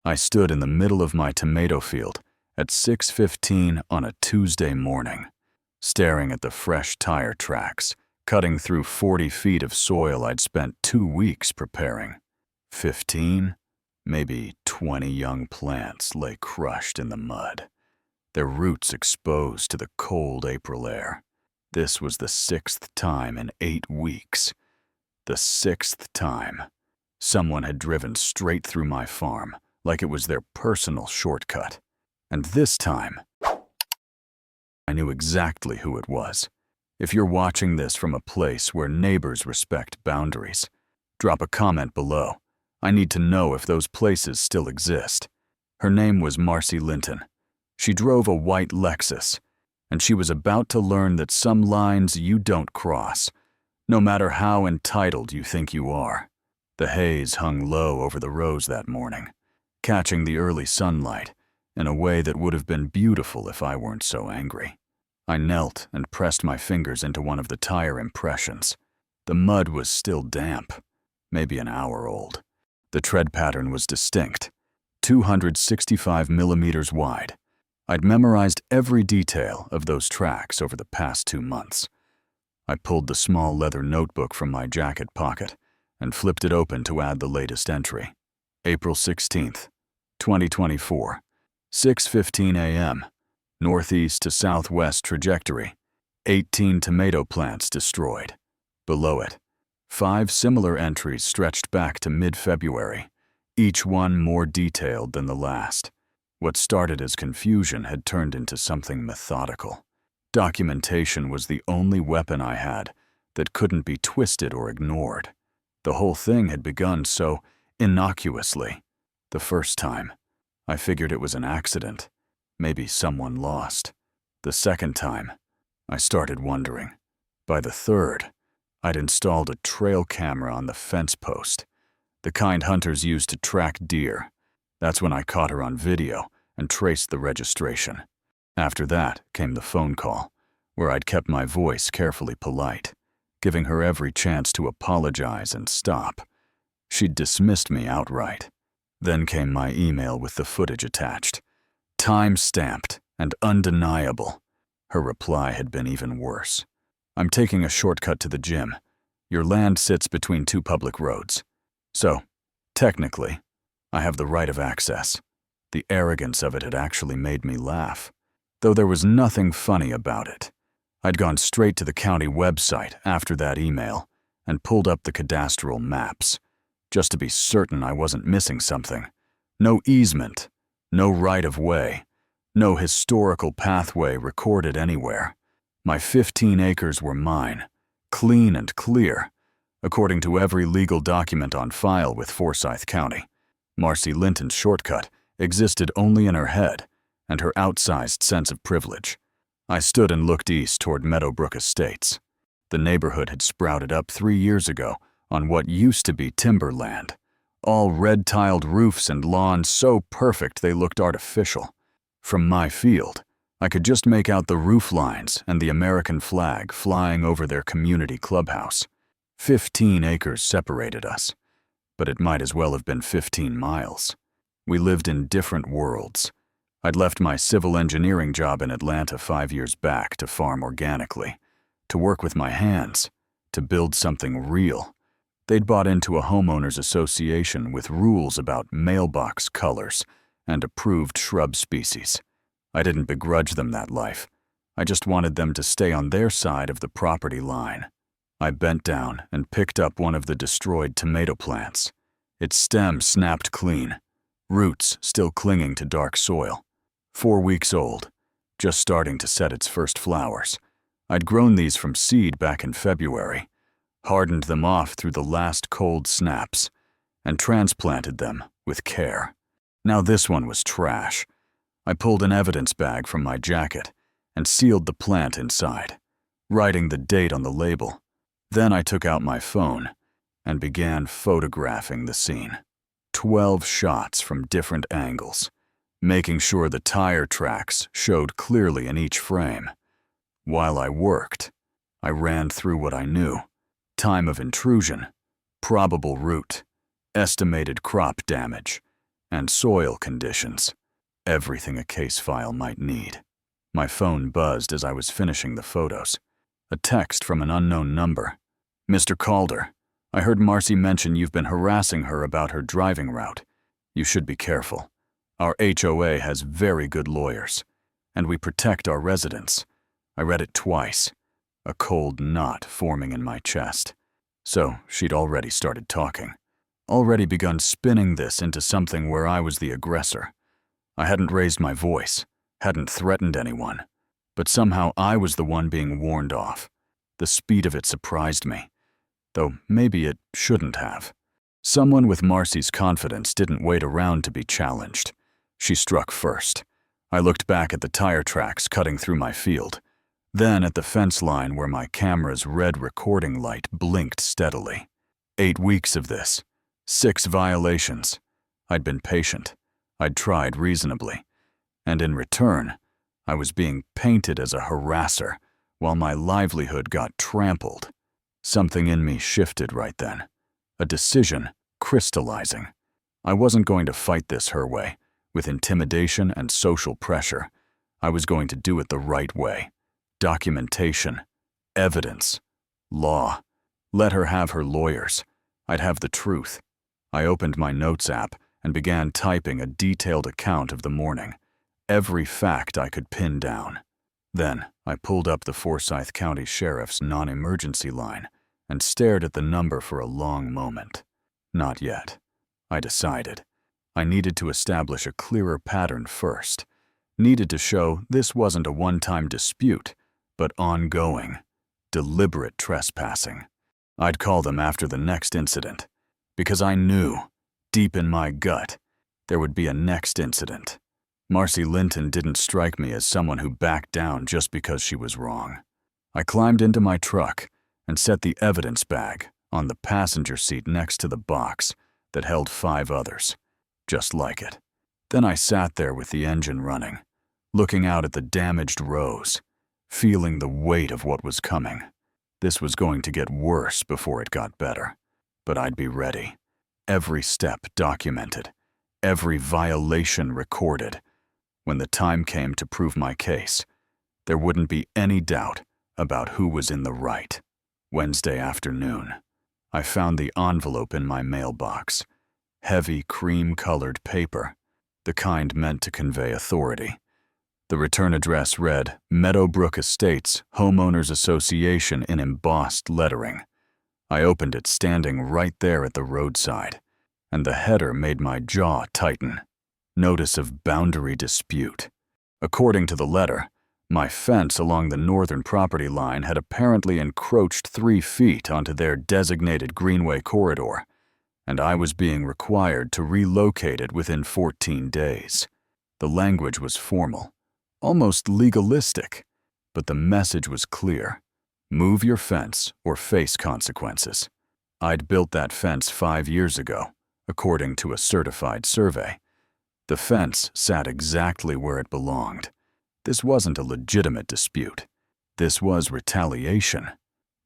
I stood in the middle of my tomato field at 6:15 on a Tuesday morning, staring at the fresh tire tracks, cutting through 40 feet of soil I'd spent 2 weeks preparing. 15, maybe 20 young plants lay crushed in the mud, their roots exposed to the cold April air. This was the 6th time in 8 weeks. The 6th time. Someone had driven straight through my farm, like it was their personal shortcut. And this time, I knew exactly who it was. If you're watching this from a place where neighbors respect boundaries, drop a comment below. I need to know if those places still exist. Her name was Marcy Linton. She drove a white Lexus, and she was about to learn that some lines you don't cross, no matter how entitled you think you are. The haze hung low over the rows that morning, catching the early sunlight in a way that would have been beautiful if I weren't so angry. I knelt and pressed my fingers into one of the tire impressions. The mud was still damp, maybe an hour old. The tread pattern was distinct, 265 millimeters wide. I'd memorized every detail of those tracks over the past 2 months. I pulled the small leather notebook from my jacket pocket and flipped it open to add the latest entry. April 16th, 2024, 6:15 a.m., northeast to southwest trajectory, 18 tomato plants destroyed. Below it, 5 similar entries stretched back to mid-February, each one more detailed than the last. What started as confusion had turned into something methodical. Documentation was the only weapon I had that couldn't be twisted or ignored. The whole thing had begun so innocuously. The first time, I figured it was an accident, maybe someone lost. The second time, I started wondering. By the third, I'd installed a trail camera on the fence post, the kind hunters use to track deer. That's when I caught her on video and traced the registration. After that came the phone call, where I'd kept my voice carefully polite, giving her every chance to apologize and stop. She'd dismissed me outright. Then came my email with the footage attached, time-stamped and undeniable. Her reply had been even worse. I'm taking a shortcut to the gym. Your land sits between 2 public roads. So, technically, I have the right of access. The arrogance of it had actually made me laugh, though there was nothing funny about it. I'd gone straight to the county website after that email and pulled up the cadastral maps, just to be certain I wasn't missing something. No easement, no right-of-way, no historical pathway recorded anywhere. My 15 acres were mine, clean and clear, according to every legal document on file with Forsyth County. Marcy Linton's shortcut existed only in her head and her outsized sense of privilege. I stood and looked east toward Meadowbrook Estates. The neighborhood had sprouted up 3 years ago on what used to be timberland, all red-tiled roofs and lawns so perfect they looked artificial. From my field, I could just make out the roof lines and the American flag flying over their community clubhouse. 15 acres separated us, but it might as well have been 15 miles. We lived in different worlds. I'd left my civil engineering job in Atlanta 5 years back to farm organically, to work with my hands, to build something real. They'd bought into a homeowners association with rules about mailbox colors and approved shrub species. I didn't begrudge them that life. I just wanted them to stay on their side of the property line. I bent down and picked up one of the destroyed tomato plants. Its stem snapped clean, roots still clinging to dark soil. 4 weeks old, just starting to set its first flowers. I'd grown these from seed back in February, hardened them off through the last cold snaps, and transplanted them with care. Now this one was trash. I pulled an evidence bag from my jacket and sealed the plant inside, writing the date on the label. Then I took out my phone and began photographing the scene. 12 shots from different angles, making sure the tire tracks showed clearly in each frame. While I worked, I ran through what I knew: time of intrusion, probable route, estimated crop damage, and soil conditions. Everything a case file might need. My phone buzzed as I was finishing the photos. A text from an unknown number. "Mr. Calder, I heard Marcy mention you've been harassing her about her driving route. You should be careful. Our HOA has very good lawyers, and we protect our residents." I read it twice, a cold knot forming in my chest. So she'd already started talking. Already begun spinning this into something where I was the aggressor. I hadn't raised my voice, hadn't threatened anyone, but somehow I was the one being warned off. The speed of it surprised me, though maybe it shouldn't have. Someone with Marcy's confidence didn't wait around to be challenged. She struck first. I looked back at the tire tracks cutting through my field, then at the fence line where my camera's red recording light blinked steadily. 8 weeks of this. 6 violations. I'd been patient. I'd tried reasonably. And in return, I was being painted as a harasser while my livelihood got trampled. Something in me shifted right then. A decision crystallizing. I wasn't going to fight this her way, with intimidation and social pressure. I was going to do it the right way. Documentation, evidence, law. Let her have her lawyers. I'd have the truth. I opened my notes app and began typing a detailed account of the morning, every fact I could pin down. Then I pulled up the Forsyth County Sheriff's non-emergency line and stared at the number for a long moment. Not yet. I decided. I needed to establish a clearer pattern first. Needed to show this wasn't a one-time dispute, but ongoing, deliberate trespassing. I'd call them after the next incident, because I knew, deep in my gut, there would be a next incident. Marcy Linton didn't strike me as someone who backed down just because she was wrong. I climbed into my truck and set the evidence bag on the passenger seat next to the box that held 5 others, just like it. Then I sat there with the engine running, looking out at the damaged rows, feeling the weight of what was coming. This was going to get worse before it got better, but I'd be ready. Every step documented, every violation recorded. When the time came to prove my case, there wouldn't be any doubt about who was in the right. Wednesday afternoon, I found the envelope in my mailbox. Heavy cream-colored paper, the kind meant to convey authority. The return address read, Meadowbrook Estates, Homeowners Association in embossed lettering. I opened it standing right there at the roadside, and the header made my jaw tighten. Notice of boundary dispute. According to the letter, my fence along the northern property line had apparently encroached 3 feet onto their designated greenway corridor, and I was being required to relocate it within 14 days. The language was formal, almost legalistic, but the message was clear. Move your fence or face consequences. I'd built that fence 5 years ago, according to a certified survey. The fence sat exactly where it belonged. This wasn't a legitimate dispute. This was retaliation.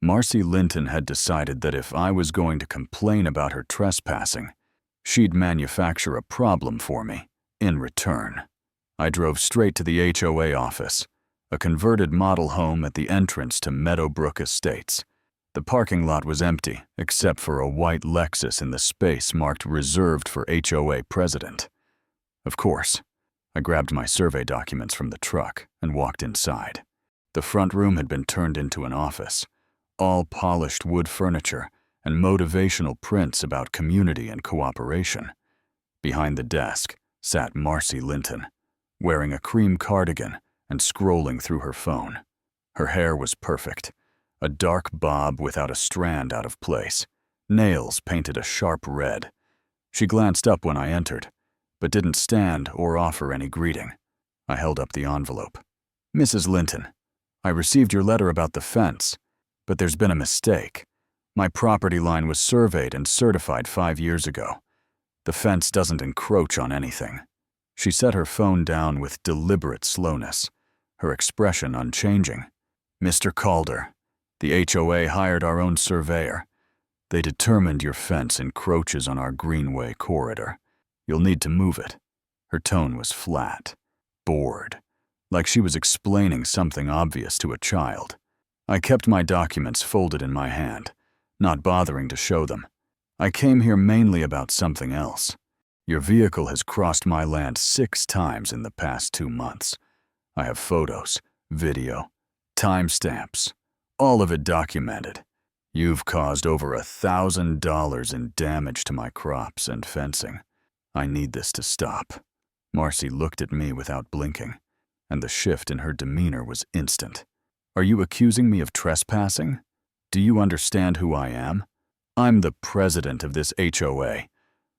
Marcy Linton had decided that if I was going to complain about her trespassing, she'd manufacture a problem for me in return. I drove straight to the HOA office, a converted model home at the entrance to Meadowbrook Estates. The parking lot was empty, except for a white Lexus in the space marked reserved for HOA president. Of course, I grabbed my survey documents from the truck and walked inside. The front room had been turned into an office, all polished wood furniture and motivational prints about community and cooperation. Behind the desk sat Marcy Linton, wearing a cream cardigan and scrolling through her phone. Her hair was perfect, a dark bob without a strand out of place, nails painted a sharp red. She glanced up when I entered, but didn't stand or offer any greeting. I held up the envelope. Mrs. Linton, I received your letter about the fence, but there's been a mistake. My property line was surveyed and certified 5 years ago. The fence doesn't encroach on anything. She set her phone down with deliberate slowness, her expression unchanging. Mr. Calder, the HOA hired our own surveyor. They determined your fence encroaches on our greenway corridor. You'll need to move it." Her tone was flat, bored, like she was explaining something obvious to a child. I kept my documents folded in my hand, not bothering to show them. "I came here mainly about something else. Your vehicle has crossed my land 6 times in the past 2 months. I have photos, video, timestamps, all of it documented. You've caused over $1,000 in damage to my crops and fencing. I need this to stop." Marcy looked at me without blinking, and the shift in her demeanor was instant. "Are you accusing me of trespassing? Do you understand who I am? I'm the president of this HOA.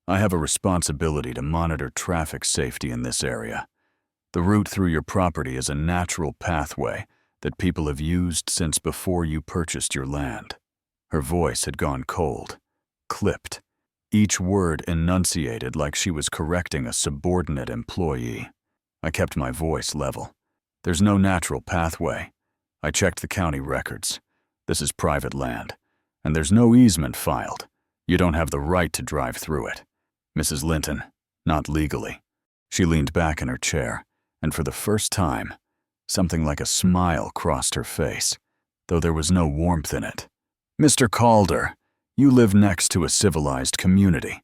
I have a responsibility to monitor traffic safety in this area. The route through your property is a natural pathway that people have used since before you purchased your land." Her voice had gone cold, clipped, each word enunciated like she was correcting a subordinate employee. I kept my voice level. "There's no natural pathway. I checked the county records. This is private land, and there's no easement filed. You don't have the right to drive through it. Mrs. Linton, not legally." She leaned back in her chair, and for the first time, something like a smile crossed her face, though there was no warmth in it. "Mr. Calder, you live next to a civilized community.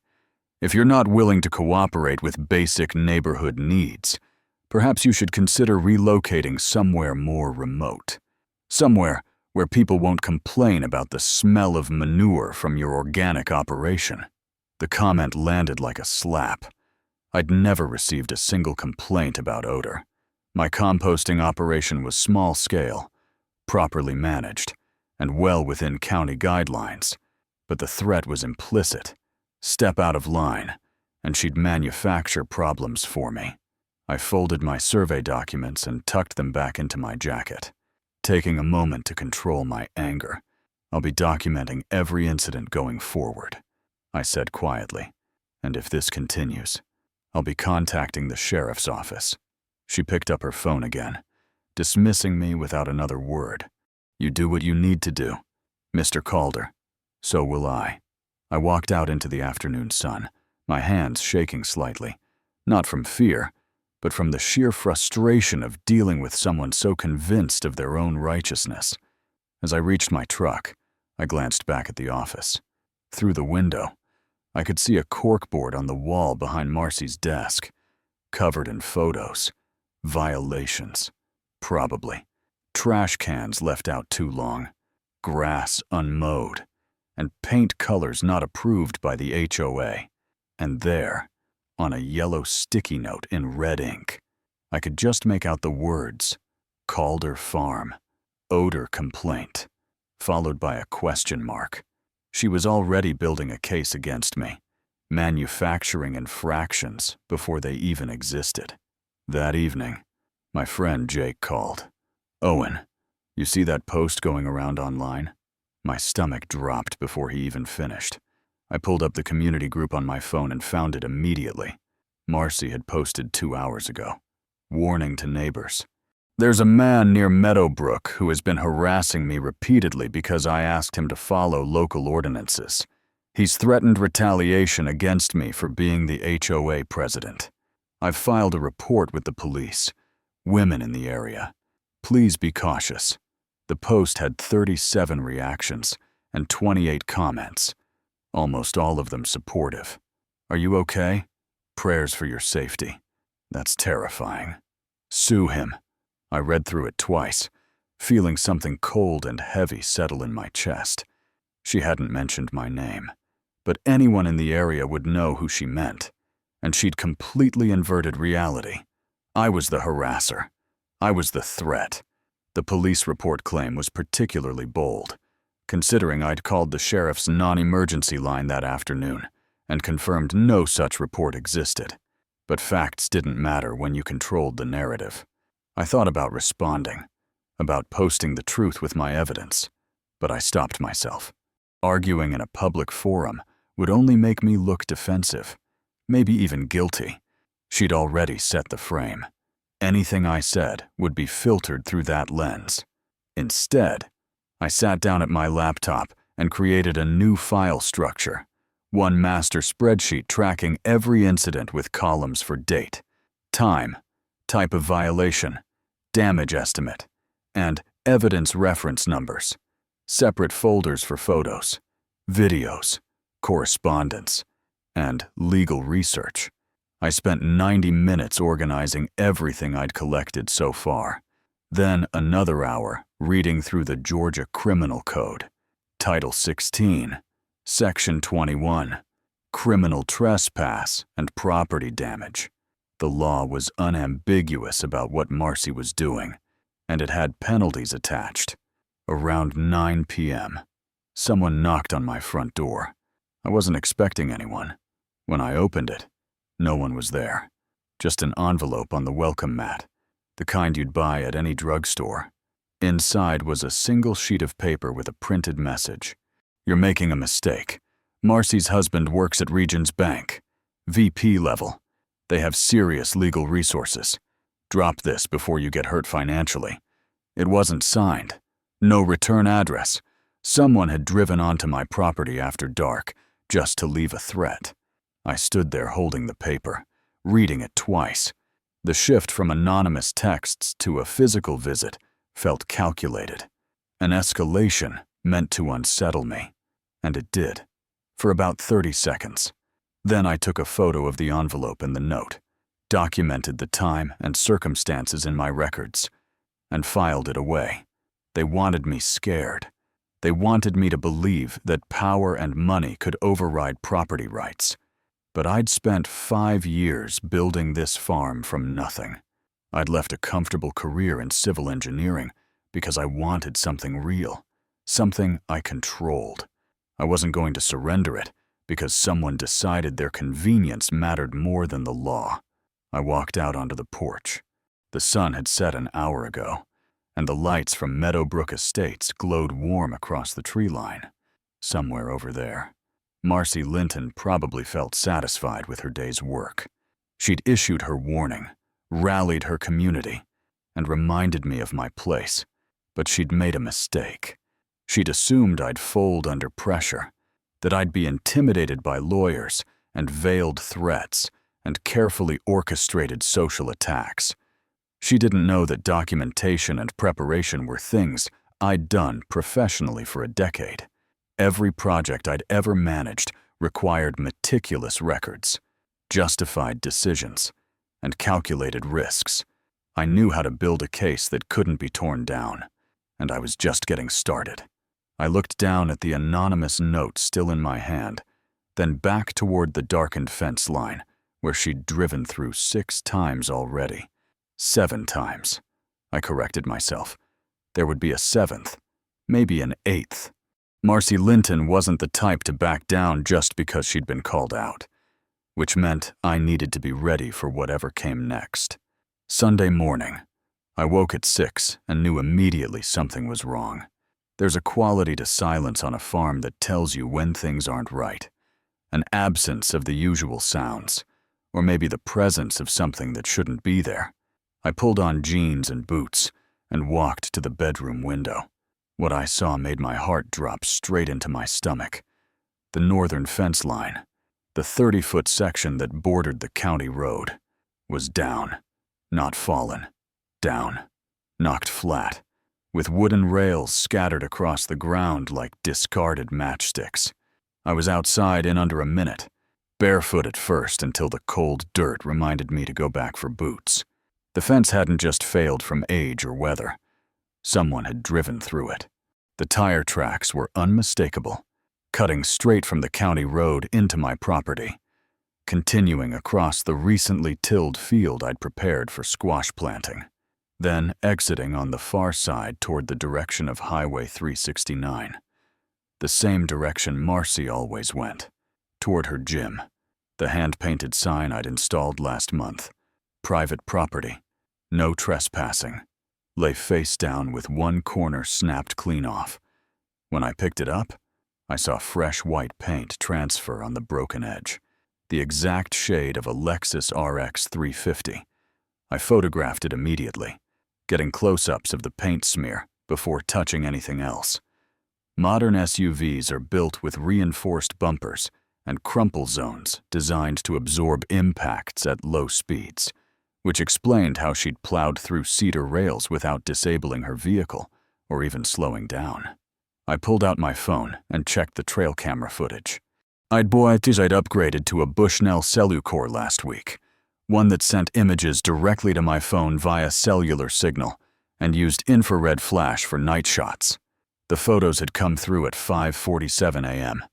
If you're not willing to cooperate with basic neighborhood needs, perhaps you should consider relocating somewhere more remote. Somewhere where people won't complain about the smell of manure from your organic operation." The comment landed like a slap. I'd never received a single complaint about odor. My composting operation was small scale, properly managed, and well within county guidelines. But the threat was implicit. Step out of line, and she'd manufacture problems for me. I folded my survey documents and tucked them back into my jacket, taking a moment to control my anger. "I'll be documenting every incident going forward," I said quietly. "And if this continues, I'll be contacting the sheriff's office." She picked up her phone again, dismissing me without another word. "You do what you need to do, Mr. Calder. So will I." I walked out into the afternoon sun, my hands shaking slightly, not from fear, but from the sheer frustration of dealing with someone so convinced of their own righteousness. As I reached my truck, I glanced back at the office. Through the window, I could see a corkboard on the wall behind Marcy's desk, covered in photos. Violations, probably. Trash cans left out too long, grass unmowed, and paint colors not approved by the HOA. And there, on a yellow sticky note in red ink, I could just make out the words, "Calder Farm, odor complaint," followed by a question mark. She was already building a case against me, manufacturing infractions before they even existed. That evening, my friend Jake called. "Owen, you see that post going around online?" My stomach dropped before he even finished. I pulled up the community group on my phone and found it immediately. Marcy had posted 2 hours ago. Warning to neighbors. "There's a man near Meadowbrook who has been harassing me repeatedly because I asked him to follow local ordinances. He's threatened retaliation against me for being the HOA president. I've filed a report with the police. Women in the area. Please be cautious." The post had 37 reactions and 28 comments, almost all of them supportive. "Are you okay? Prayers for your safety." That's terrifying. "Sue him." I read through it twice, feeling something cold and heavy settle in my chest. She hadn't mentioned my name, but anyone in the area would know who she meant, and she'd completely inverted reality. I was the harasser. I was the threat. The police report claim was particularly bold, considering I'd called the sheriff's non-emergency line that afternoon and confirmed no such report existed. But facts didn't matter when you controlled the narrative. I thought about responding, about posting the truth with my evidence, but I stopped myself. Arguing in a public forum would only make me look defensive, maybe even guilty. She'd already set the frame. Anything I said would be filtered through that lens. Instead, I sat down at my laptop and created a new file structure, One master spreadsheet tracking every incident with columns for date, time, type of violation, damage estimate, and evidence reference numbers. Separate folders for photos, videos, correspondence, and legal research. I spent 90 minutes organizing everything I'd collected so far. Then another hour reading through the Georgia Criminal Code. Title 16, Section 21, Criminal Trespass and Property Damage. The law was unambiguous about what Marcy was doing, and it had penalties attached. Around 9 p.m., someone knocked on my front door. I wasn't expecting anyone. When I opened it, no one was there. Just an envelope on the welcome mat, the kind you'd buy at any drugstore. Inside was a single sheet of paper with a printed message. "You're making a mistake. Marcy's husband works at Regions Bank, VP level. They have serious legal resources. Drop this before you get hurt financially." It wasn't signed. No return address. Someone had driven onto my property after dark just to leave a threat. I stood there holding the paper, reading it twice. The shift from anonymous texts to a physical visit felt calculated. An escalation meant to unsettle me, and it did, for about 30 seconds. Then I took a photo of the envelope and the note, documented the time and circumstances in my records, and filed it away. They wanted me scared. They wanted me to believe that power and money could override property rights. But I'd spent 5 years building this farm from nothing. I'd left a comfortable career in civil engineering because I wanted something real, something I controlled. I wasn't going to surrender it because someone decided their convenience mattered more than the law. I walked out onto the porch. The sun had set an hour ago, and the lights from Meadowbrook Estates glowed warm across the tree line. Somewhere over there, Marcy Linton probably felt satisfied with her day's work. She'd issued her warning, rallied her community, and reminded me of my place. But she'd made a mistake. She'd assumed I'd fold under pressure, that I'd be intimidated by lawyers and veiled threats and carefully orchestrated social attacks. She didn't know that documentation and preparation were things I'd done professionally for a decade. Every project I'd ever managed required meticulous records, justified decisions, and calculated risks. I knew how to build a case that couldn't be torn down, and I was just getting started. I looked down at the anonymous note still in my hand, then back toward the darkened fence line, where she'd driven through 6 times already. 7 times. I corrected myself. There would be a 7th, maybe an 8th. Marcy Linton wasn't the type to back down just because she'd been called out, which meant I needed to be ready for whatever came next. Sunday morning, I woke at 6 and knew immediately something was wrong. There's a quality to silence on a farm that tells you when things aren't right, an absence of the usual sounds, or maybe the presence of something that shouldn't be there. I pulled on jeans and boots and walked to the bedroom window. What I saw made my heart drop straight into my stomach. The northern fence line, the 30-foot section that bordered the county road, was down, not fallen, down, knocked flat, with wooden rails scattered across the ground like discarded matchsticks. I was outside in under a minute, barefoot at first until the cold dirt reminded me to go back for boots. The fence hadn't just failed from age or weather. Someone had driven through it. The tire tracks were unmistakable, cutting straight from the county road into my property, continuing across the recently tilled field I'd prepared for squash planting, then exiting on the far side toward the direction of Highway 369, the same direction Marcy always went, toward her gym, the hand-painted sign I'd installed last month. Private property, no trespassing, lay face down with one corner snapped clean off. When I picked it up, I saw fresh white paint transfer on the broken edge, the exact shade of a Lexus RX 350. I photographed it immediately, getting close-ups of the paint smear before touching anything else. Modern SUVs are built with reinforced bumpers and crumple zones designed to absorb impacts at low speeds, which explained how she'd plowed through cedar rails without disabling her vehicle or even slowing down. I pulled out my phone and checked the trail camera footage. I'd upgraded to a Bushnell Cellucor last week, one that sent images directly to my phone via cellular signal and used infrared flash for night shots. The photos had come through at 5:47 a.m.,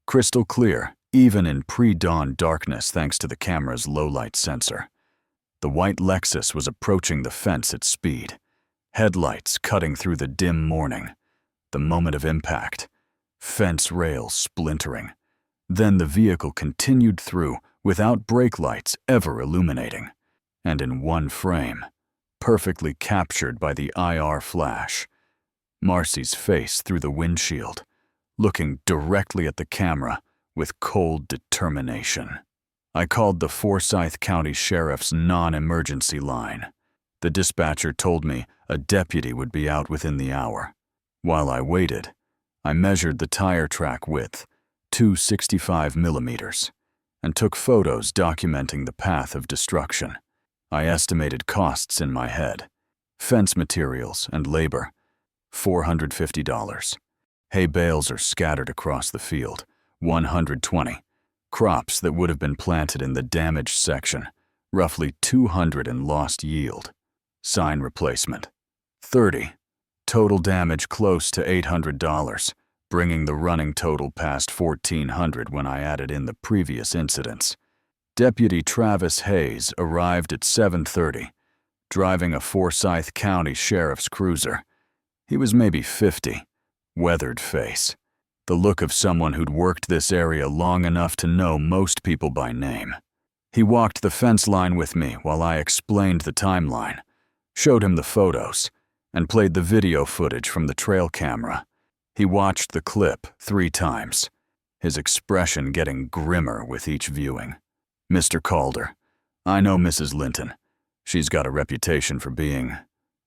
crystal clear, even in pre-dawn darkness thanks to the camera's low-light sensor. The white Lexus was approaching the fence at speed, headlights cutting through the dim morning. The moment of impact, fence rails splintering. Then the vehicle continued through without brake lights ever illuminating, and in one frame, perfectly captured by the IR flash, Marcy's face through the windshield, looking directly at the camera with cold determination. I called the Forsyth County Sheriff's non-emergency line. The dispatcher told me a deputy would be out within the hour. While I waited, I measured the tire track width, 265 millimeters, and took photos documenting the path of destruction. I estimated costs in my head. Fence materials and labor, $450. Hay bales are scattered across the field, 120. Crops that would have been planted in the damaged section, roughly 200 in lost yield. Sign replacement, 30. Total damage close to $800, bringing the running total past $1,400 when I added in the previous incidents. Deputy Travis Haze arrived at 7:30, driving a Forsyth County Sheriff's cruiser. He was maybe 50, weathered face, the look of someone who'd worked this area long enough to know most people by name. He walked the fence line with me while I explained the timeline, showed him the photos, and played the video footage from the trail camera. He watched the clip 3 times, his expression getting grimmer with each viewing. "Mr. Calder, I know Mrs. Linton. She's got a reputation for being,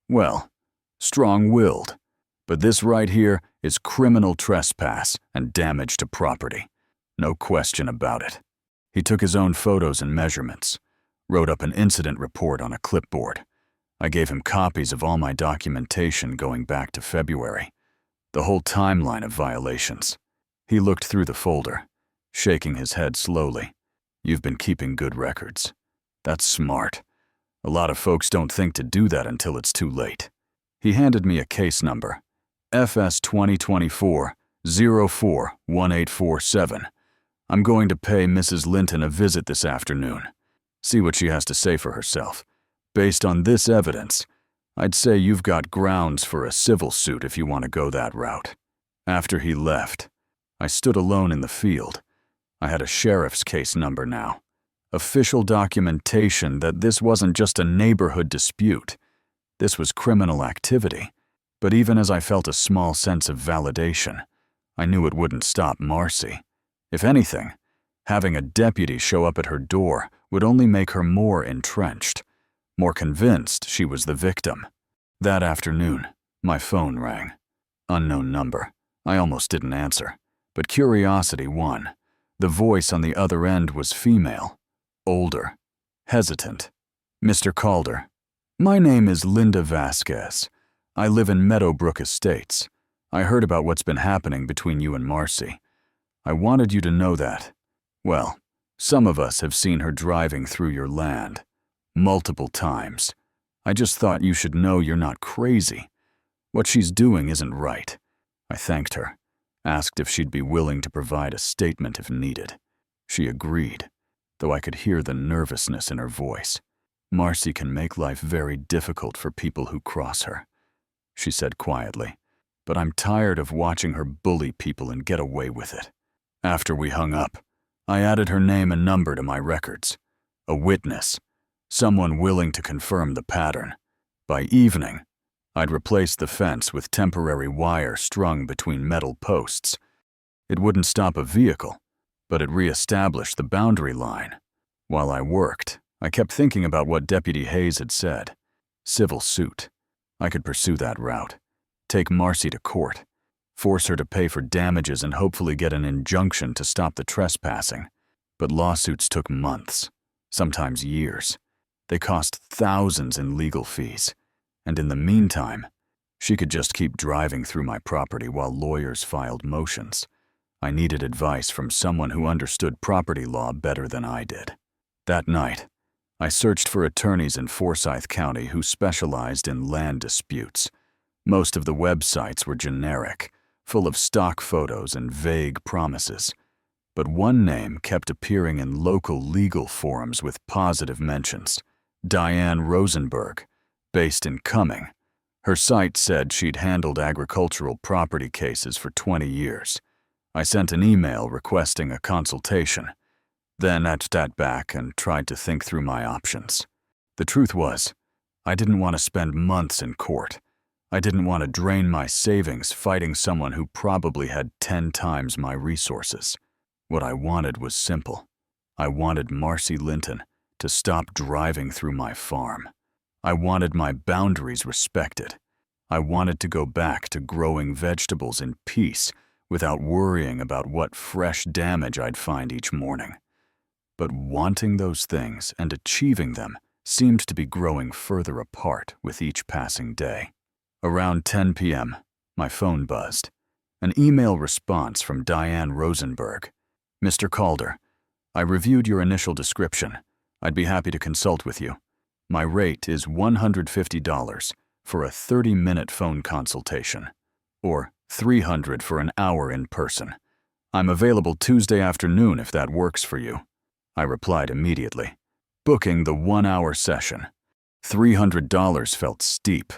well, strong-willed. But this right here is criminal trespass and damage to property. No question about it." He took his own photos and measurements, wrote up an incident report on a clipboard. I gave him copies of all my documentation going back to February, the whole timeline of violations. He looked through the folder, shaking his head slowly. "You've been keeping good records. That's smart. A lot of folks don't think to do that until it's too late." He handed me a case number, FS 2024-04-1847. "I'm going to pay Mrs. Linton a visit this afternoon. See what she has to say for herself. Based on this evidence, I'd say you've got grounds for a civil suit if you want to go that route." After he left, I stood alone in the field. I had a sheriff's case number now. Official documentation that this wasn't just a neighborhood dispute. This was criminal activity. But even as I felt a small sense of validation, I knew it wouldn't stop Marcy. If anything, having a deputy show up at her door would only make her more entrenched, more convinced she was the victim. That afternoon, my phone rang. Unknown number. I almost didn't answer, but curiosity won. The voice on the other end was female, older, hesitant. "Mr. Calder, my name is Linda Vasquez. I live in Meadowbrook Estates. I heard about what's been happening between you and Marcy. I wanted you to know that. Well, some of us have seen her driving through your land. Multiple times. I just thought you should know you're not crazy. What she's doing isn't right." I thanked her, asked if she'd be willing to provide a statement if needed. She agreed, though I could hear the nervousness in her voice. "Marcy can make life very difficult for people who cross her," she said quietly, "but I'm tired of watching her bully people and get away with it." After we hung up, I added her name and number to my records. A witness, someone willing to confirm the pattern. By evening, I'd replaced the fence with temporary wire strung between metal posts. It wouldn't stop a vehicle, but it re-established the boundary line. While I worked, I kept thinking about what Deputy Haze had said. Civil suit. I could pursue that route. Take Marcy to court. force her to pay for damages and hopefully get an injunction to stop the trespassing. But lawsuits took months, sometimes years. They cost thousands in legal fees. And in the meantime, she could just keep driving through my property while lawyers filed motions. I needed advice from someone who understood property law better than I did. That night, I searched for attorneys in Forsyth County who specialized in land disputes. Most of the websites were generic, full of stock photos and vague promises. But one name kept appearing in local legal forums with positive mentions: Diane Rosenberg, based in Cumming. Her site said she'd handled agricultural property cases for 20 years. I sent an email requesting a consultation, then etched that back and tried to think through my options. The truth was, I didn't want to spend months in court. I didn't want to drain my savings fighting someone who probably had 10 times my resources. What I wanted was simple. I wanted Marcy Linton to stop driving through my farm. I wanted my boundaries respected. I wanted to go back to growing vegetables in peace without worrying about what fresh damage I'd find each morning. But wanting those things and achieving them seemed to be growing further apart with each passing day. Around 10 p.m., my phone buzzed. An email response from Diane Rosenberg. Mr. Calder, I reviewed your initial description. I'd be happy to consult with you. My rate is $150 for a 30-minute phone consultation, or $300 for an hour in person. I'm available Tuesday afternoon if that works for you. I replied immediately, booking the 1-hour session. $300 felt steep,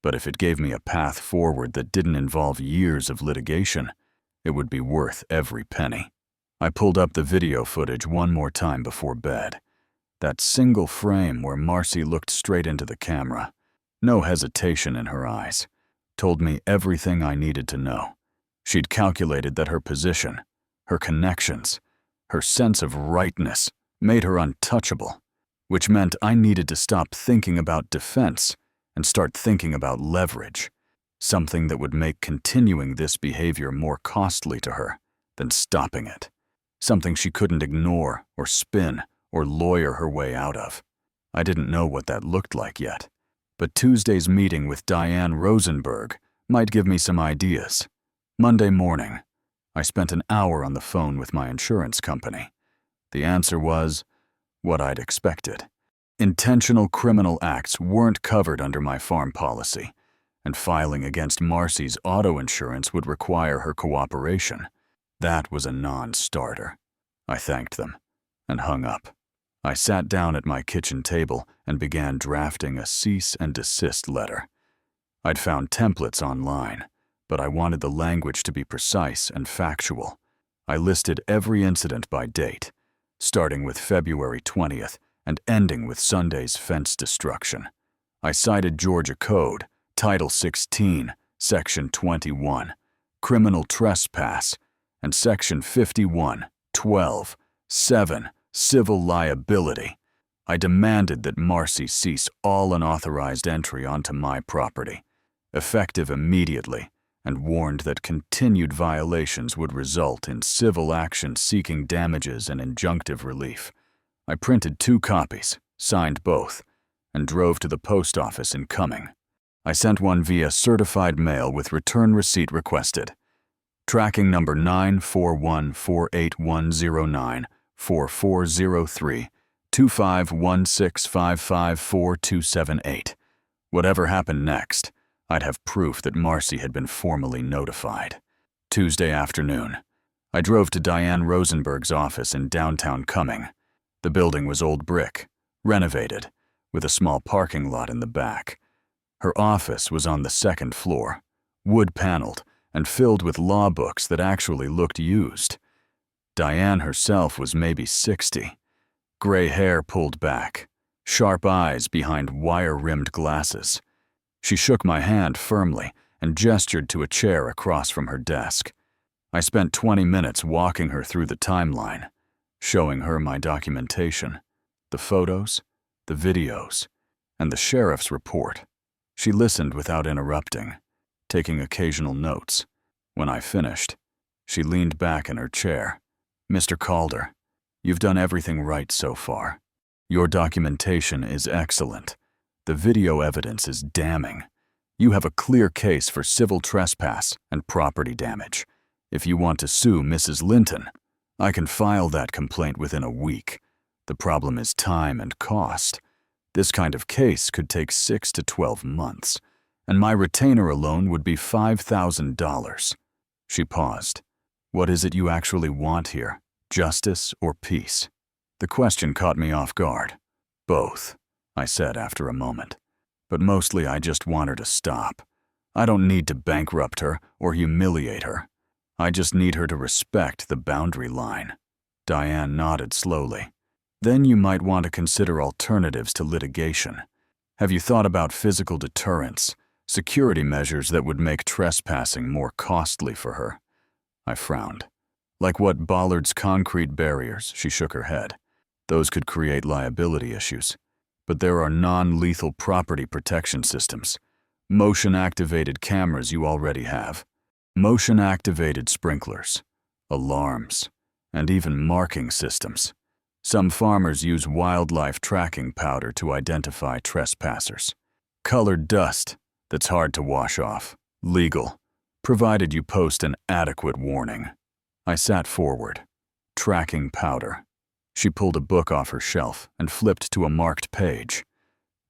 but if it gave me a path forward that didn't involve years of litigation, it would be worth every penny. I pulled up the video footage one more time before bed. That single frame where Marcy looked straight into the camera, no hesitation in her eyes, told me everything I needed to know. She'd calculated that her position, her connections, her sense of rightness made her untouchable, which meant I needed to stop thinking about defense and start thinking about leverage, something that would make continuing this behavior more costly to her than stopping it, something she couldn't ignore or spin or lawyer her way out of. I didn't know what that looked like yet, but Tuesday's meeting with Diane Rosenberg might give me some ideas. Monday morning, I spent an hour on the phone with my insurance company. The answer was what I'd expected. Intentional criminal acts weren't covered under my farm policy, and filing against Marcy's auto insurance would require her cooperation. That was a non-starter. I thanked them and hung up. I sat down at my kitchen table and began drafting a cease and desist letter. I'd found templates online, but I wanted the language to be precise and factual. I listed every incident by date, starting with February 20th and ending with Sunday's fence destruction. I cited Georgia Code, Title 16, Section 21, Criminal Trespass, and Section 51, 12, 7, Civil Liability. I demanded that Marcy cease all unauthorized entry onto my property, effective immediately, and warned that continued violations would result in civil action seeking damages and injunctive relief. I printed 2 copies, signed both, and drove to the post office in Cumming. I sent one via certified mail with return receipt requested. Tracking number 94148100944032516554278. Whatever happened next, I'd have proof that Marcy had been formally notified. Tuesday afternoon, I drove to Diane Rosenberg's office in downtown Cumming. The building was old brick, renovated, with a small parking lot in the back. Her office was on the 2nd floor, wood-paneled and filled with law books that actually looked used. Diane herself was maybe 60, gray hair pulled back, sharp eyes behind wire-rimmed glasses. She shook my hand firmly and gestured to a chair across from her desk. I spent 20 minutes walking her through the timeline, showing her my documentation, the photos, the videos, and the sheriff's report. She listened without interrupting, taking occasional notes. When I finished, she leaned back in her chair. "Mr. Calder, you've done everything right so far. Your documentation is excellent. The video evidence is damning. You have a clear case for civil trespass and property damage. If you want to sue Mrs. Linton, I can file that complaint within a week. The problem is time and cost. This kind of case could take 6 to 12 months, and my retainer alone would be $5,000. She paused. "What is it you actually want here? Justice or peace?" The question caught me off guard. "Both," I said after a moment. "But mostly I just want her to stop. I don't need to bankrupt her or humiliate her. I just need her to respect the boundary line." Diane nodded slowly. "Then you might want to consider alternatives to litigation. Have you thought about physical deterrence, security measures that would make trespassing more costly for her?" I frowned. "Like what, bollards, concrete barriers?" She shook her head. "Those could create liability issues. But there are non-lethal property protection systems. Motion-activated cameras you already have. Motion-activated sprinklers, alarms, and even marking systems. Some farmers use wildlife tracking powder to identify trespassers. Colored dust that's hard to wash off. Legal, provided you post an adequate warning." I sat forward. Tracking powder. She pulled a book off her shelf and flipped to a marked page.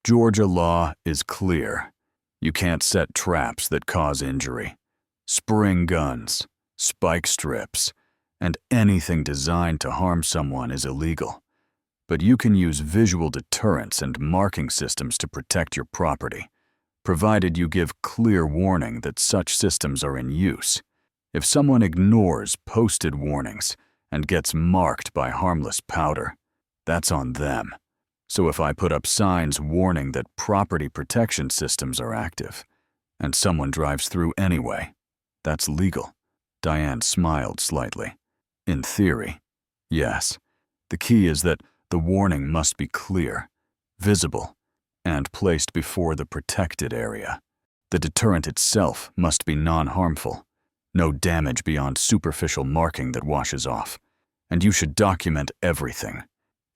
"Georgia law is clear. You can't set traps that cause injury. Spring guns, spike strips, and anything designed to harm someone is illegal. But you can use visual deterrence and marking systems to protect your property, provided you give clear warning that such systems are in use. If someone ignores posted warnings and gets marked by harmless powder, that's on them. So if I put up signs warning that property protection systems are active, and someone drives through anyway, that's legal." Diane smiled slightly. "In theory, yes. The key is that the warning must be clear, visible, and placed before the protected area. The deterrent itself must be non-harmful. No damage beyond superficial marking that washes off. And you should document everything.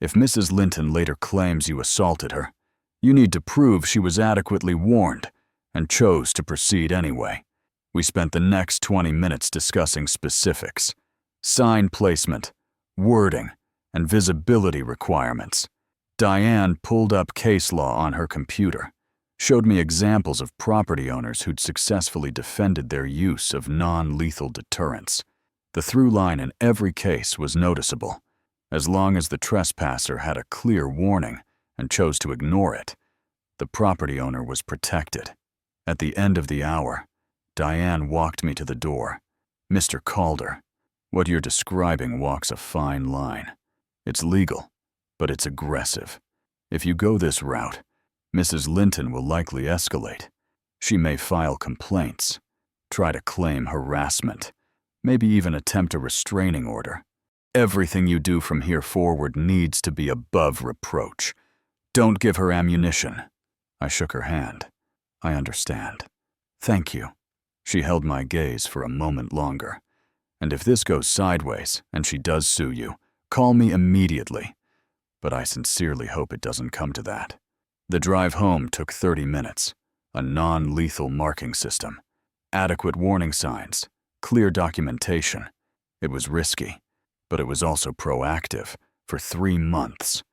If Mrs. Linton later claims you assaulted her, you need to prove she was adequately warned and chose to proceed anyway." We spent the next 20 minutes discussing specifics, sign placement, wording, and visibility requirements. Diane pulled up case law on her computer, showed me examples of property owners who'd successfully defended their use of non-lethal deterrence. The through line in every case was noticeable. As long as the trespasser had a clear warning and chose to ignore it, the property owner was protected. At the end of the hour, Diane walked me to the door. "Mr. Calder, what you're describing walks a fine line. It's legal, but it's aggressive. If you go this route, Mrs. Linton will likely escalate. She may file complaints, try to claim harassment, maybe even attempt a restraining order. Everything you do from here forward needs to be above reproach. Don't give her ammunition." I shook her hand. "I understand. Thank you." She held my gaze for a moment longer. "And if this goes sideways and she does sue you, call me immediately. But I sincerely hope it doesn't come to that." The drive home took 30 minutes. A non-lethal marking system, adequate warning signs, clear documentation. It was risky, but it was also proactive. For 3 months,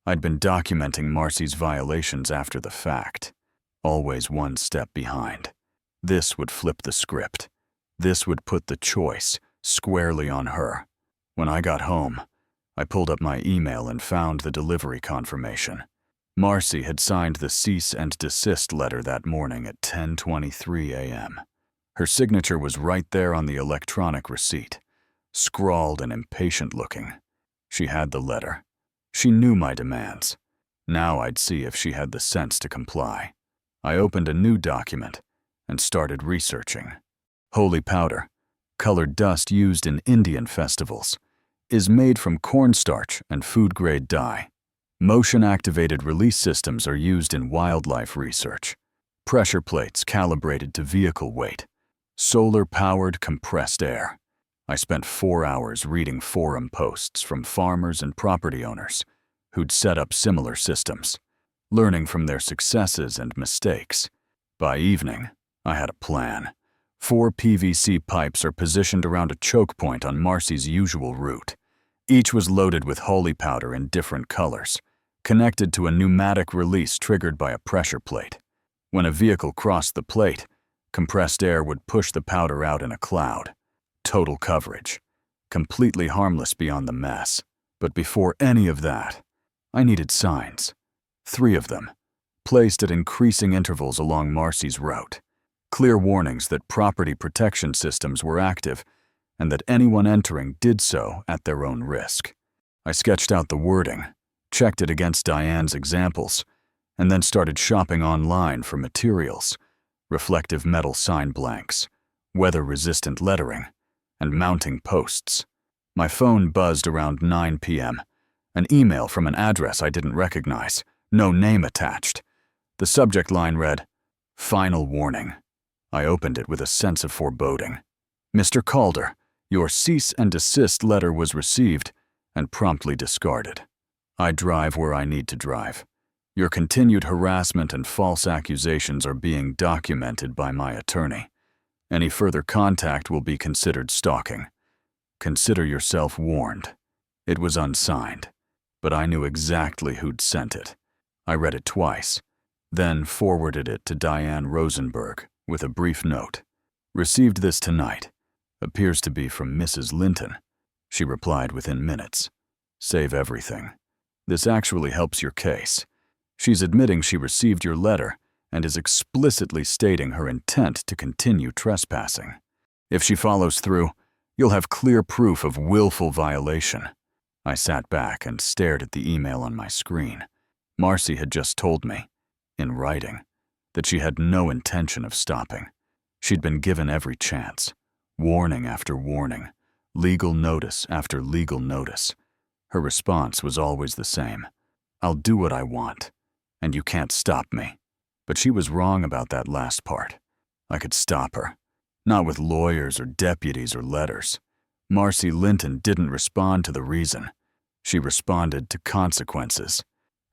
I'd been documenting Marcy's violations after the fact, always one step behind. This would flip the script. This would put the choice squarely on her. When I got home, I pulled up my email and found the delivery confirmation. Marcy had signed the cease and desist letter that morning at 10:23 a.m. Her signature was right there on the electronic receipt, scrawled and impatient-looking. She had the letter. She knew my demands. Now I'd see if she had the sense to comply. I opened a new document and started researching. Holy powder, colored dust used in Indian festivals, is made from cornstarch and food-grade dye. Motion-activated release systems are used in wildlife research. Pressure plates calibrated to vehicle weight. Solar-powered compressed air. I spent 4 hours reading forum posts from farmers and property owners who'd set up similar systems, learning from their successes and mistakes. By evening, I had a plan. 4 PVC pipes are positioned around a choke point on Marcy's usual route. Each was loaded with holy powder in different colors, connected to a pneumatic release triggered by a pressure plate. When a vehicle crossed the plate, compressed air would push the powder out in a cloud. Total coverage. Completely harmless beyond the mess. But before any of that, I needed signs. 3 of them, placed at increasing intervals along Marcy's route. Clear warnings that property protection systems were active and that anyone entering did so at their own risk. I sketched out the wording, checked it against Diane's examples, and then started shopping online for materials, reflective metal sign blanks, weather-resistant lettering, and mounting posts. My phone buzzed around 9 p.m. An email from an address I didn't recognize, no name attached. The subject line read, "Final warning." I opened it with a sense of foreboding. "Mr. Calder, your cease and desist letter was received and promptly discarded. I drive where I need to drive. Your continued harassment and false accusations are being documented by my attorney. Any further contact will be considered stalking. Consider yourself warned." It was unsigned, but I knew exactly who'd sent it. I read it twice, then forwarded it to Diane Rosenberg with a brief note. "Received this tonight. Appears to be from Mrs. Linton." She replied within minutes. "Save everything. This actually helps your case. She's admitting she received your letter and is explicitly stating her intent to continue trespassing. If she follows through, you'll have clear proof of willful violation." I sat back and stared at the email on my screen. Marcy had just told me, in writing, that she had no intention of stopping. She'd been given every chance, warning after warning, legal notice after legal notice. Her response was always the same: "I'll do what I want, and you can't stop me." But she was wrong about that last part. I could stop her. Not with lawyers or deputies or letters. Marcy Linton didn't respond to the reason. She responded to consequences,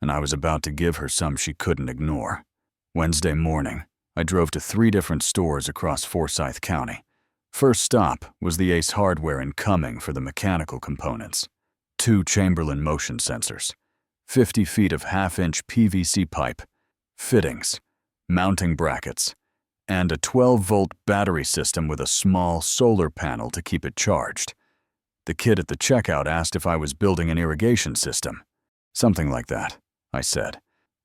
and I was about to give her some she couldn't ignore. Wednesday morning, I drove to 3 different stores across Forsyth County. First stop was the Ace Hardware in Cumming for the mechanical components. 2 Chamberlain motion sensors, 50 feet of half-inch PVC pipe, fittings, mounting brackets, and a 12-volt battery system with a small solar panel to keep it charged. The kid at the checkout asked if I was building an irrigation system. "Something like that," I said,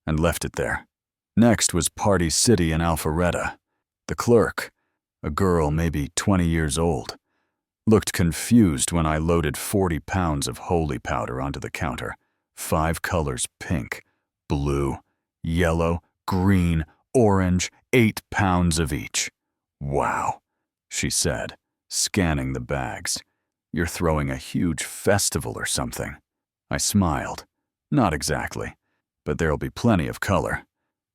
and left it there. Next was Party City in Alpharetta. The clerk, a girl maybe 20 years old, looked confused when I loaded 40 pounds of holy powder onto the counter. 5 colors: pink, blue, yellow, green, orange, 8 pounds of each. "Wow," she said, scanning the bags. "You're throwing a huge festival or something." I smiled. "Not exactly, but there'll be plenty of color."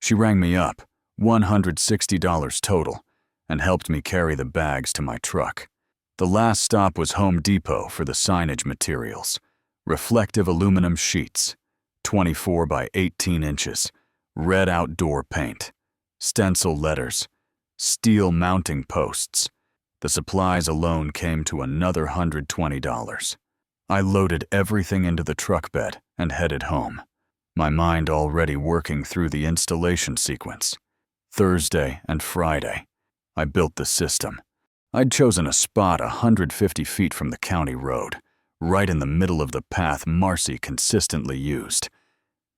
She rang me up, $160 total, and helped me carry the bags to my truck. The last stop was Home Depot for the signage materials. Reflective aluminum sheets, 24 by 18 inches, red outdoor paint, stencil letters, steel mounting posts. The supplies alone came to another $120. I loaded everything into the truck bed and headed home, my mind already working through the installation sequence. Thursday and Friday, I built the system. I'd chosen a spot 150 feet from the county road, right in the middle of the path Marcy consistently used.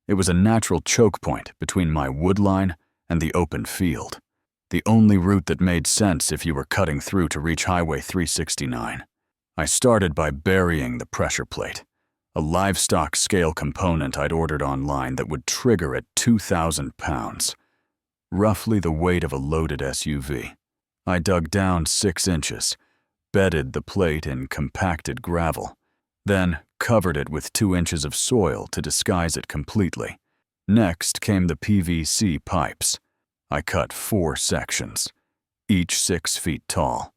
It was a natural choke point between my wood line and the open field, the only route that made sense if you were cutting through to reach Highway 369. I started by burying the pressure plate, a livestock scale component I'd ordered online that would trigger at 2,000 pounds, roughly the weight of a loaded SUV. I dug down 6 inches, bedded the plate in compacted gravel, then covered it with 2 inches of soil to disguise it completely. Next came the PVC pipes. I cut 4 sections, each 6 feet tall,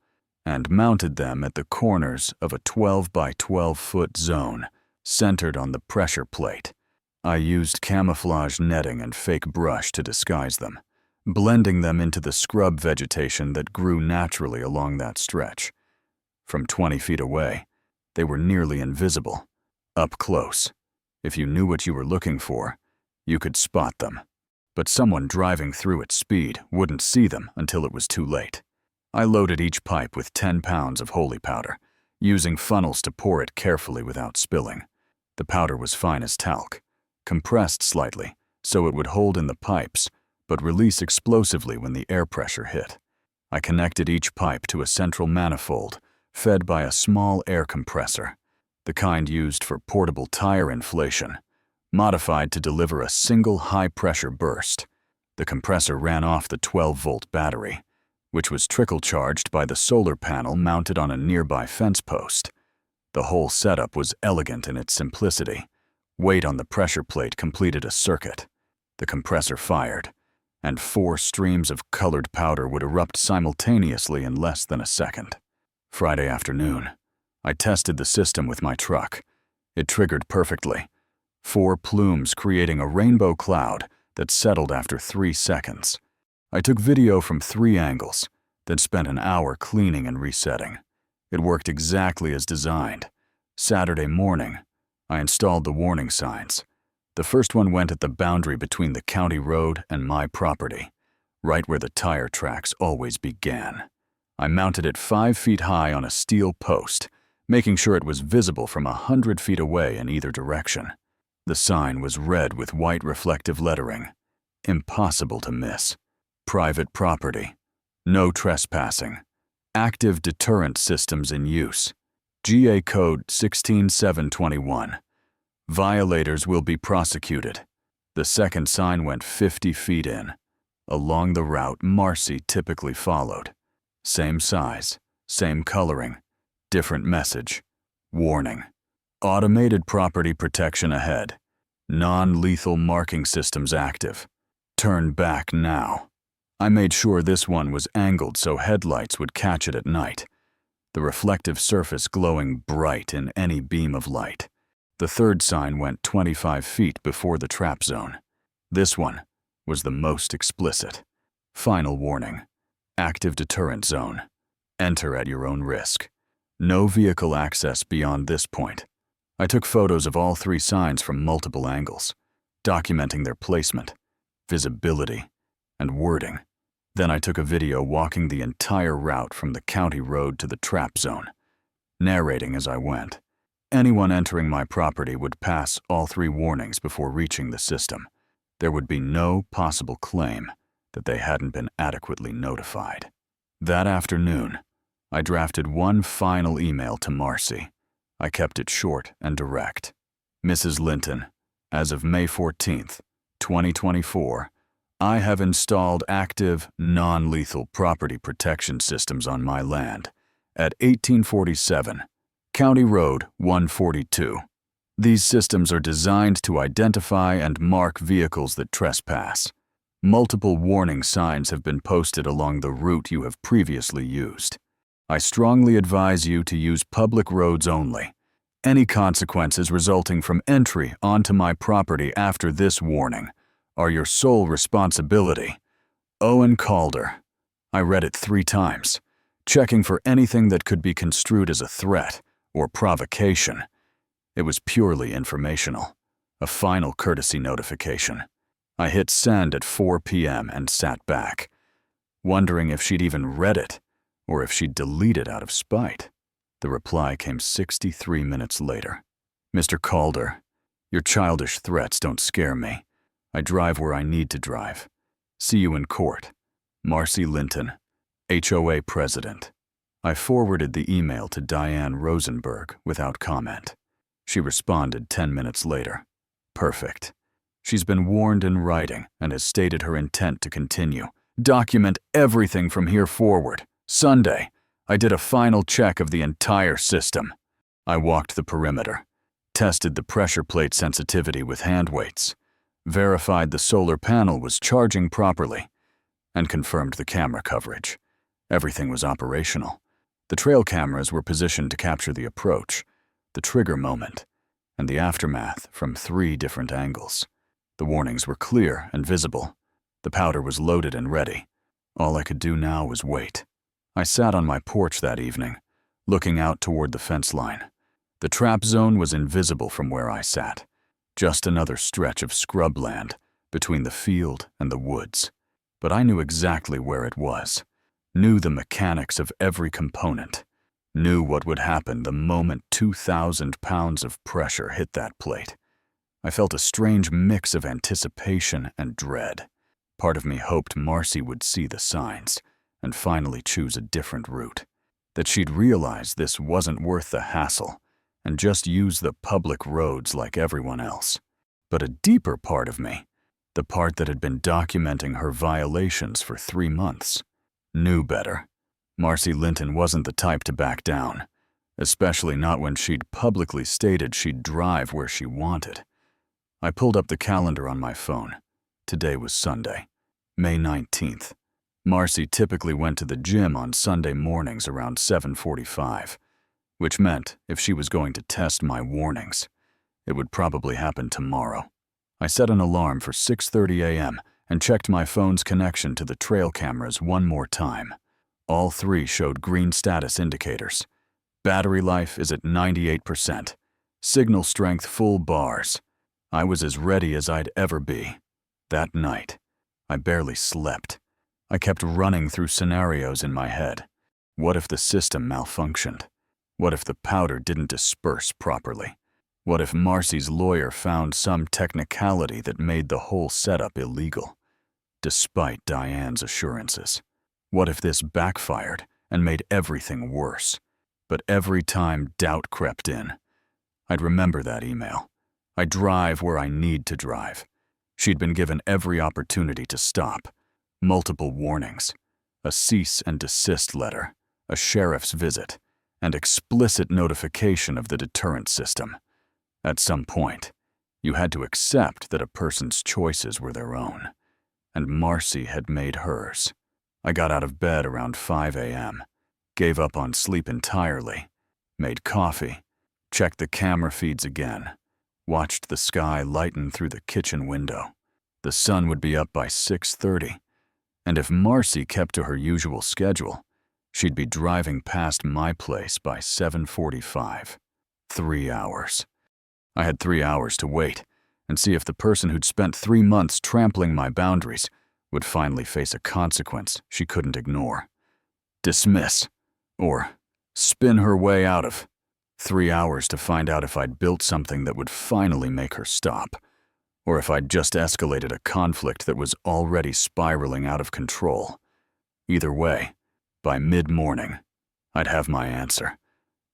and mounted them at the corners of a 12 by 12-foot zone centered on the pressure plate. I used camouflage netting and fake brush to disguise them, blending them into the scrub vegetation that grew naturally along that stretch. From 20 feet away, they were nearly invisible. Up close, if you knew what you were looking for, you could spot them. But someone driving through at speed wouldn't see them until it was too late. I loaded each pipe with 10 pounds of holy powder, using funnels to pour it carefully without spilling. The powder was fine as talc, compressed slightly so it would hold in the pipes, but release explosively when the air pressure hit. I connected each pipe to a central manifold, fed by a small air compressor, the kind used for portable tire inflation, modified to deliver a single high-pressure burst. The compressor ran off the 12-volt battery, which was trickle-charged by the solar panel mounted on a nearby fence post. The whole setup was elegant in its simplicity. Weight on the pressure plate completed a circuit. The compressor fired, and 4 streams of colored powder would erupt simultaneously in less than a second. Friday afternoon, I tested the system with my truck. It triggered perfectly, 4 plumes creating a rainbow cloud that settled after 3 seconds. I took video from 3 angles, then spent an hour cleaning and resetting. It worked exactly as designed. Saturday morning, I installed the warning signs. The first one went at the boundary between the county road and my property, right where the tire tracks always began. I mounted it 5 feet high on a steel post, making sure it was visible from 100 feet away in either direction. The sign was red with white reflective lettering. Impossible to miss. Private property. No trespassing. Active deterrent systems in use. GA Code 16721. Violators will be prosecuted. The second sign went 50 feet in, along the route Marcy typically followed. Same size, same coloring, different message. Warning. Automated property protection ahead. Non-lethal marking systems active. Turn back now. I made sure this one was angled so headlights would catch it at night, the reflective surface glowing bright in any beam of light. The third sign went 25 feet before the trap zone. This one was the most explicit. Final warning. Active deterrent zone. Enter at your own risk. No vehicle access beyond this point. I took photos of all 3 signs from multiple angles, documenting their placement, visibility, and wording. Then I took a video walking the entire route from the county road to the trap zone, narrating as I went. Anyone entering my property would pass all 3 warnings before reaching the system. There would be no possible claim that they hadn't been adequately notified. That afternoon, I drafted one final email to Marcy. I kept it short and direct. Mrs. Linton, as of May 14th, 2024, I have installed active, non-lethal property protection systems on my land at 1847, County Road 142. These systems are designed to identify and mark vehicles that trespass. Multiple warning signs have been posted along the route you have previously used. I strongly advise you to use public roads only. Any consequences resulting from entry onto my property after this warning are your sole responsibility. Owen Calder. I read it 3 times, checking for anything that could be construed as a threat or provocation. It was purely informational, a final courtesy notification. I hit send at 4 p.m. and sat back, wondering if she'd even read it or if she'd delete it out of spite. The reply came 63 minutes later. Mr. Calder, your childish threats don't scare me. I drive where I need to drive. See you in court. Marcy Linton, HOA President. I forwarded the email to Diane Rosenberg without comment. She responded 10 minutes later. Perfect. She's been warned in writing and has stated her intent to continue. Document everything from here forward. Sunday, I did a final check of the entire system. I walked the perimeter, tested the pressure plate sensitivity with hand weights, verified the solar panel was charging properly, and confirmed the camera coverage. Everything was operational. The trail cameras were positioned to capture the approach, the trigger moment, and the aftermath from 3 different angles. The warnings were clear and visible. The powder was loaded and ready. All I could do now was wait. I sat on my porch that evening, looking out toward the fence line. The trap zone was invisible from where I sat, just another stretch of scrubland between the field and the woods. But I knew exactly where it was, knew the mechanics of every component, knew what would happen the moment 2,000 pounds of pressure hit that plate. I felt a strange mix of anticipation and dread. Part of me hoped Marcy would see the signs and finally choose a different route, that she'd realize this wasn't worth the hassle and just use the public roads like everyone else. But a deeper part of me, the part that had been documenting her violations for 3 months, knew better. Marcy Linton wasn't the type to back down, especially not when she'd publicly stated she'd drive where she wanted. I pulled up the calendar on my phone. Today was Sunday, May 19th. Marcy typically went to the gym on Sunday mornings around 7:45, which meant if she was going to test my warnings, it would probably happen tomorrow. I set an alarm for 6:30 a.m. and checked my phone's connection to the trail cameras one more time. All 3 showed green status indicators. Battery life is at 98%. Signal strength full bars. I was as ready as I'd ever be. That night, I barely slept. I kept running through scenarios in my head. What if the system malfunctioned? What if the powder didn't disperse properly? What if Marcy's lawyer found some technicality that made the whole setup illegal, despite Diane's assurances? What if this backfired and made everything worse? But every time doubt crept in, I'd remember that email. I drive where I need to drive. She'd been given every opportunity to stop. Multiple warnings, a cease and desist letter, a sheriff's visit, and explicit notification of the deterrent system. At some point, you had to accept that a person's choices were their own, and Marcy had made hers. I got out of bed around 5 a.m., gave up on sleep entirely, made coffee, checked the camera feeds again, watched the sky lighten through the kitchen window. The sun would be up by 6:30, and if Marcy kept to her usual schedule, she'd be driving past my place by 7:45. 3 hours. I had 3 hours to wait and see if the person who'd spent 3 months trampling my boundaries would finally face a consequence she couldn't ignore. Dismiss, or spin her way out of. 3 hours to find out if I'd built something that would finally make her stop, or if I'd just escalated a conflict that was already spiraling out of control. Either way, by mid-morning, I'd have my answer.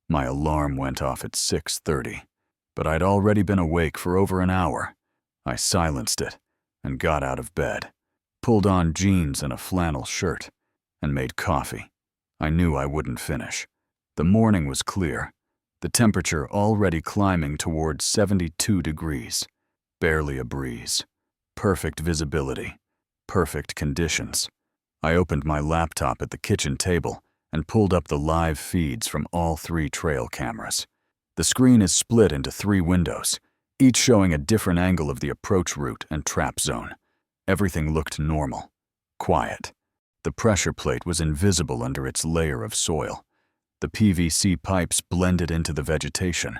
My alarm went off at 6:30, but I'd already been awake for over an hour. I silenced it and got out of bed, pulled on jeans and a flannel shirt, and made coffee. I knew I wouldn't finish. The morning was clear, the temperature already climbing towards 72 degrees. Barely a breeze. Perfect visibility. Perfect conditions. I opened my laptop at the kitchen table and pulled up the live feeds from all 3 trail cameras. The screen is split into 3 windows, each showing a different angle of the approach route and trap zone. Everything looked normal, quiet. The pressure plate was invisible under its layer of soil. The PVC pipes blended into the vegetation.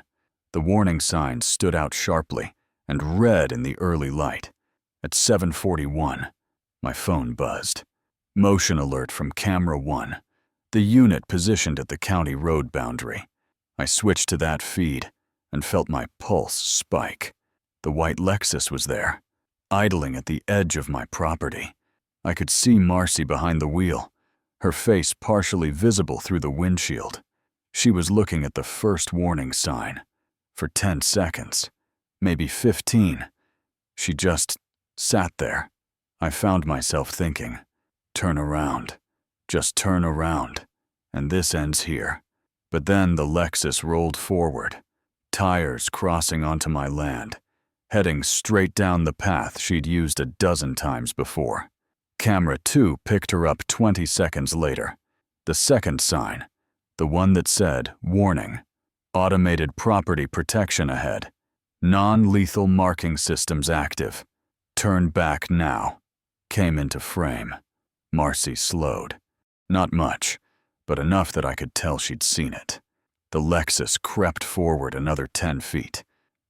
The warning signs stood out sharply and red in the early light. At 7:41, my phone buzzed. Motion alert from camera 1, the unit positioned at the county road boundary. I switched to that feed and felt my pulse spike. The white Lexus was there, idling at the edge of my property. I could see Marcy behind the wheel, her face partially visible through the windshield. She was looking at the first warning sign. For 10 seconds, maybe 15, she just sat there. I found myself thinking, turn around, just turn around, and this ends here. But then the Lexus rolled forward, tires crossing onto my land, heading straight down the path she'd used a dozen times before. Camera 2 picked her up 20 seconds later, The second sign, the one that said, "Warning, automated property protection ahead. Non-lethal marking systems active. Turn back now," came into frame. Marcy slowed. Not much, but enough that I could tell she'd seen it. The Lexus crept forward another 10 feet,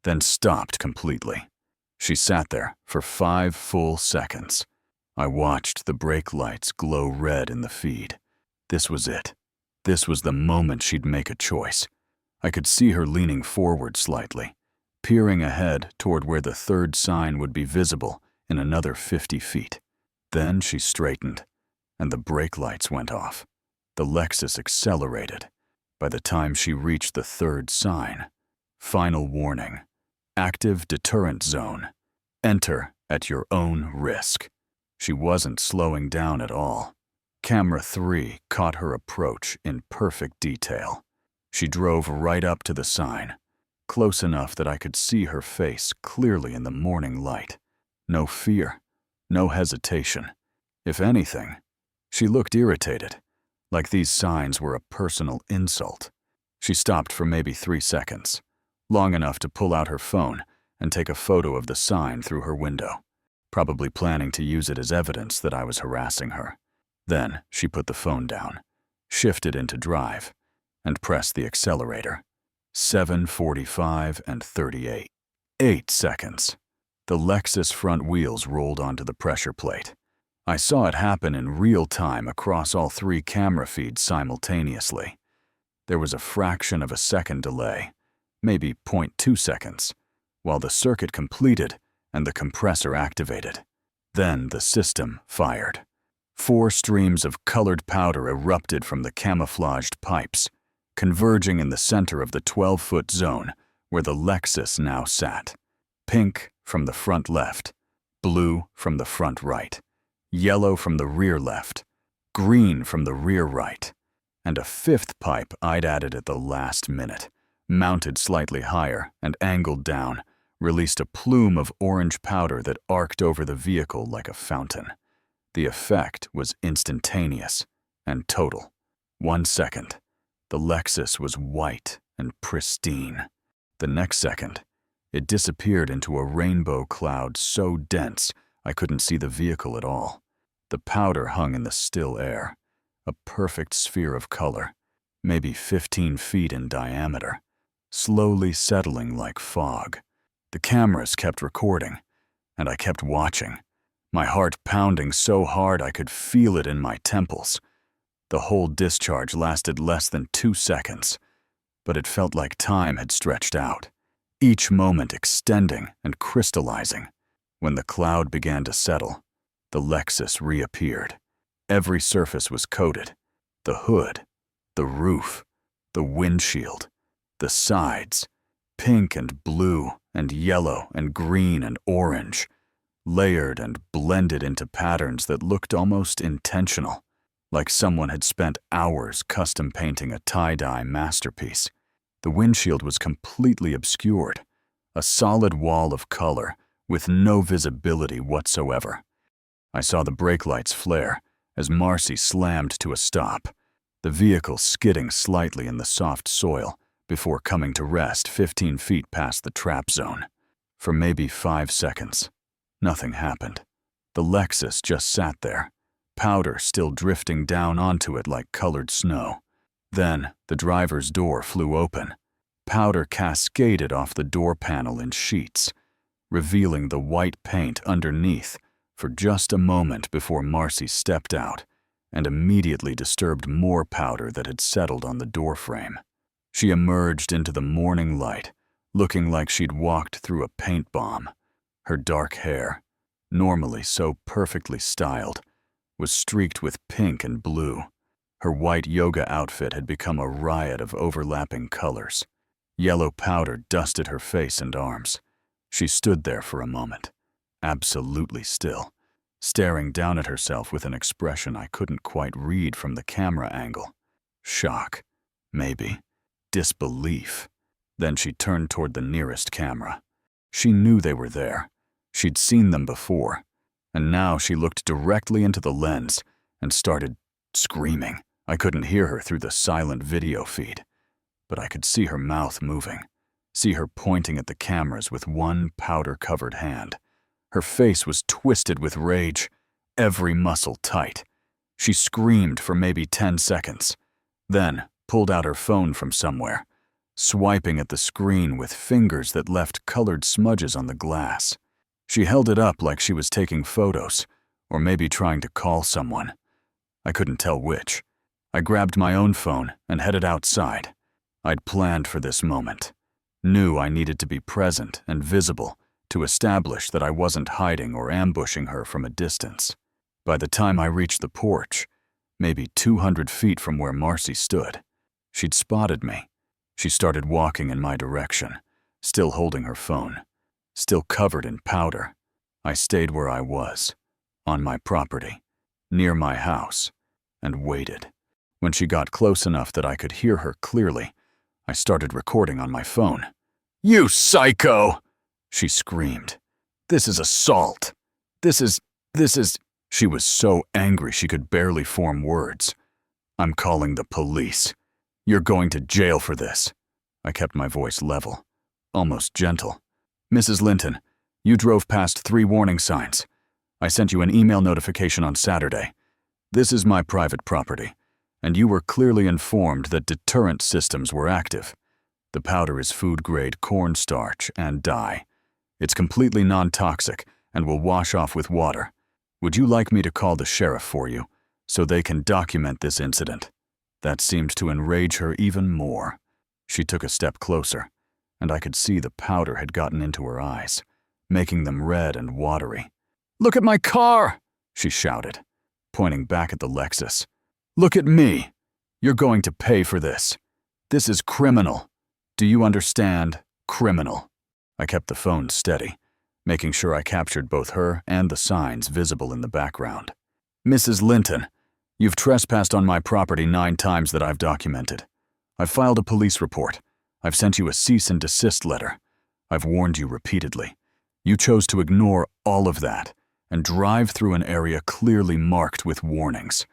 then stopped completely. She sat there for 5 full seconds. I watched the brake lights glow red in the feed. This was it. This was the moment she'd make a choice. I could see her leaning forward slightly, peering ahead toward where the third sign would be visible in another 50 feet. Then she straightened, and the brake lights went off. The Lexus accelerated. By the time she reached the third sign, "Final warning. Active deterrent zone. Enter at your own risk." She wasn't slowing down at all. Camera 3 caught her approach in perfect detail. She drove right up to the sign, close enough that I could see her face clearly in the morning light. No fear, no hesitation. If anything, she looked irritated, like these signs were a personal insult. She stopped for maybe 3 seconds, long enough to pull out her phone and take a photo of the sign through her window, probably planning to use it as evidence that I was harassing her. Then she put the phone down, shifted into drive, and pressed the accelerator. 7:45 and 38. 8 seconds. The Lexus front wheels rolled onto the pressure plate. I saw it happen in real time across all 3 camera feeds simultaneously. There was a fraction of a second delay, maybe 0.2 seconds, while the circuit completed and the compressor activated. Then the system fired. 4 streams of colored powder erupted from the camouflaged pipes, converging in the center of the 12-foot zone where the Lexus now sat. Pink from the front left, blue from the front right, yellow from the rear left, green from the rear right, and a 5th pipe I'd added at the last minute, mounted slightly higher and angled down, released a plume of orange powder that arced over the vehicle like a fountain. The effect was instantaneous and total. 1 second, the Lexus was white and pristine. The next second, it disappeared into a rainbow cloud so dense I couldn't see the vehicle at all. The powder hung in the still air, a perfect sphere of color, maybe 15 feet in diameter, slowly settling like fog. The cameras kept recording, and I kept watching, my heart pounding so hard I could feel it in my temples. The whole discharge lasted less than 2 seconds, but it felt like time had stretched out, each moment extending and crystallizing. When the cloud began to settle, the Lexus reappeared. Every surface was coated: the hood, the roof, the windshield, the sides, pink and blue and yellow and green and orange, layered and blended into patterns that looked almost intentional, like someone had spent hours custom painting a tie-dye masterpiece. The windshield was completely obscured, a solid wall of color with no visibility whatsoever. I saw the brake lights flare as Marcy slammed to a stop, the vehicle skidding slightly in the soft soil before coming to rest 15 feet past the trap zone. For maybe 5 seconds, nothing happened. The Lexus just sat there, powder still drifting down onto it like colored snow. Then the driver's door flew open. Powder cascaded off the door panel in sheets, revealing the white paint underneath for just a moment before Marcy stepped out and immediately disturbed more powder that had settled on the door frame. She emerged into the morning light, looking like she'd walked through a paint bomb. Her dark hair, normally so perfectly styled, was streaked with pink and blue. Her white yoga outfit had become a riot of overlapping colors. Yellow powder dusted her face and arms. She stood there for a moment, absolutely still, staring down at herself with an expression I couldn't quite read from the camera angle. Shock, maybe. Disbelief. Then she turned toward the nearest camera. She knew they were there. She'd seen them before, and now she looked directly into the lens and started screaming, I couldn't hear her through the silent video feed, but I could see her mouth moving, see her pointing at the cameras with one powder-covered hand. Her face was twisted with rage, every muscle tight. She screamed for maybe 10 seconds, then pulled out her phone from somewhere, swiping at the screen with fingers that left colored smudges on the glass. She held it up like she was taking photos, or maybe trying to call someone. I couldn't tell which. I grabbed my own phone and headed outside. I'd planned for this moment. Knew I needed to be present and visible to establish that I wasn't hiding or ambushing her from a distance. By the time I reached the porch, maybe 200 feet from where Marcy stood, she'd spotted me. She started walking in my direction, still holding her phone, still covered in powder. I stayed where I was, on my property, near my house, and waited. When she got close enough that I could hear her clearly, I started recording on my phone. "You psycho!" she screamed. "This is assault. This is... She was so angry she could barely form words. "I'm calling the police. You're going to jail for this." I kept my voice level, almost gentle. "Mrs. Linton, you drove past 3 warning signs. I sent you an email notification on Saturday. This is my private property, and you were clearly informed that deterrent systems were active. The powder is food-grade cornstarch and dye. It's completely non-toxic and will wash off with water. Would you like me to call the sheriff for you, so they can document this incident?" That seemed to enrage her even more. She took a step closer, and I could see the powder had gotten into her eyes, making them red and watery. "Look at my car!" she shouted, pointing back at the Lexus. "Look at me! You're going to pay for this. This is criminal. Do you understand? Criminal." I kept the phone steady, making sure I captured both her and the signs visible in the background. "Mrs. Linton, you've trespassed on my property 9 times that I've documented. I've filed a police report. I've sent you a cease and desist letter. I've warned you repeatedly. You chose to ignore all of that and drive through an area clearly marked with warnings.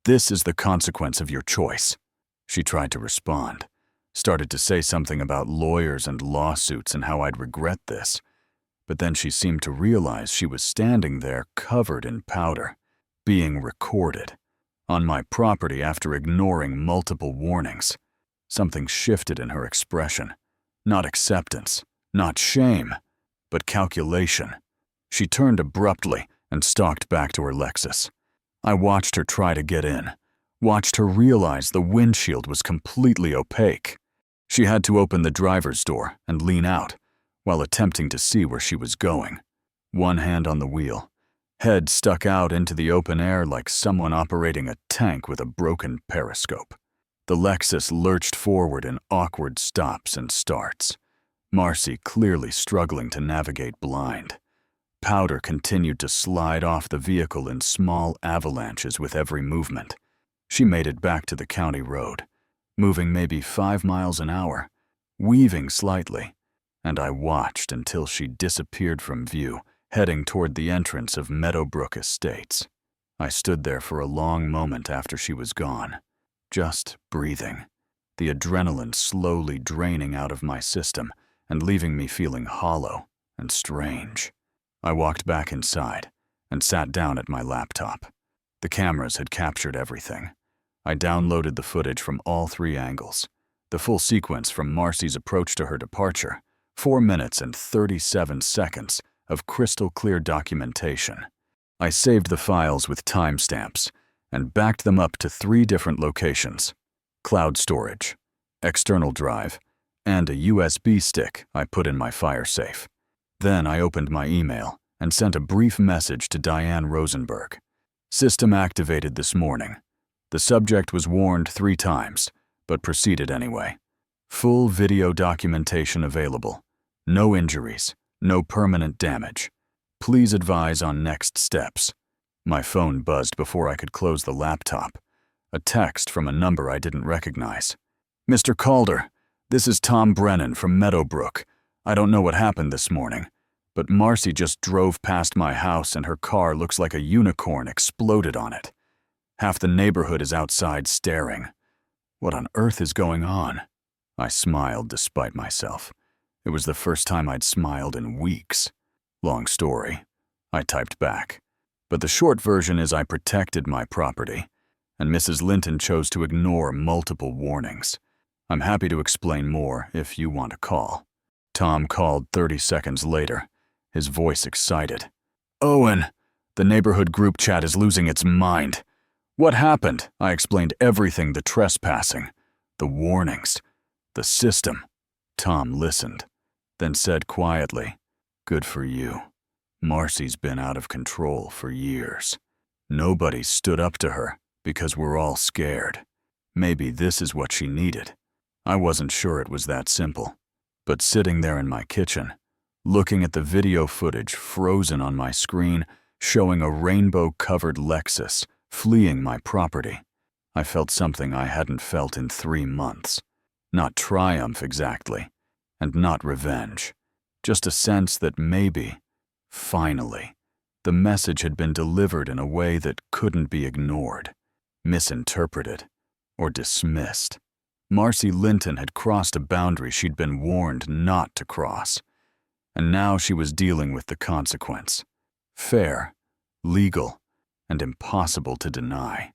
This is the consequence of your choice." She tried to respond, started to say something about lawyers and lawsuits and how I'd regret this. But then she seemed to realize she was standing there covered in powder, being recorded, on my property after ignoring multiple warnings. Something shifted in her expression. Not acceptance, not shame, but calculation. She turned abruptly and stalked back to her Lexus. I watched her try to get in, watched her realize the windshield was completely opaque. She had to open the driver's door and lean out, while attempting to see where she was going. One hand on the wheel, head stuck out into the open air like someone operating a tank with a broken periscope. The Lexus lurched forward in awkward stops and starts, Marcy clearly struggling to navigate blind. Powder continued to slide off the vehicle in small avalanches with every movement. She made it back to the county road, moving maybe 5 miles an hour, weaving slightly, and I watched until she disappeared from view, heading toward the entrance of Meadowbrook Estates. I stood there for a long moment after she was gone, just breathing, the adrenaline slowly draining out of my system and leaving me feeling hollow and strange. I walked back inside and sat down at my laptop. The cameras had captured everything. I downloaded the footage from all 3 angles, the full sequence from Marcy's approach to her departure, 4 minutes and 37 seconds of crystal-clear documentation. I saved the files with timestamps and backed them up to 3 different locations: cloud storage, external drive, and a USB stick I put in my fire safe. Then I opened my email and sent a brief message to Diane Rosenberg. "System activated this morning. The subject was warned 3 times, but proceeded anyway. Full video documentation available. No injuries, no permanent damage. Please advise on next steps." My phone buzzed before I could close the laptop. A text from a number I didn't recognize. "Mr. Calder, this is Tom Brennan from Meadowbrook. I don't know what happened this morning, but Marcy just drove past my house and her car looks like a unicorn exploded on it. Half the neighborhood is outside staring. What on earth is going on? I smiled despite myself. It was the first time I'd smiled in weeks. Long story. I typed back. But the short version is I protected my property, and Mrs. Linton chose to ignore multiple warnings. I'm happy to explain more if you want to call. Tom called 30 seconds later, his voice excited. Owen, the neighborhood group chat is losing its mind. What happened? I explained everything, the trespassing, the warnings, the system. Tom listened, then said quietly, Good for you. Marcy's been out of control for years. Nobody stood up to her because we're all scared. Maybe this is what she needed. I wasn't sure it was that simple. But sitting there in my kitchen, looking at the video footage frozen on my screen, showing a rainbow-covered Lexus fleeing my property, I felt something I hadn't felt in 3 months. Not triumph exactly, and not revenge. Just a sense that maybe, finally, the message had been delivered in a way that couldn't be ignored, misinterpreted, or dismissed. Marcy Linton had crossed a boundary she'd been warned not to cross, and now she was dealing with the consequence. Fair, legal, and impossible to deny.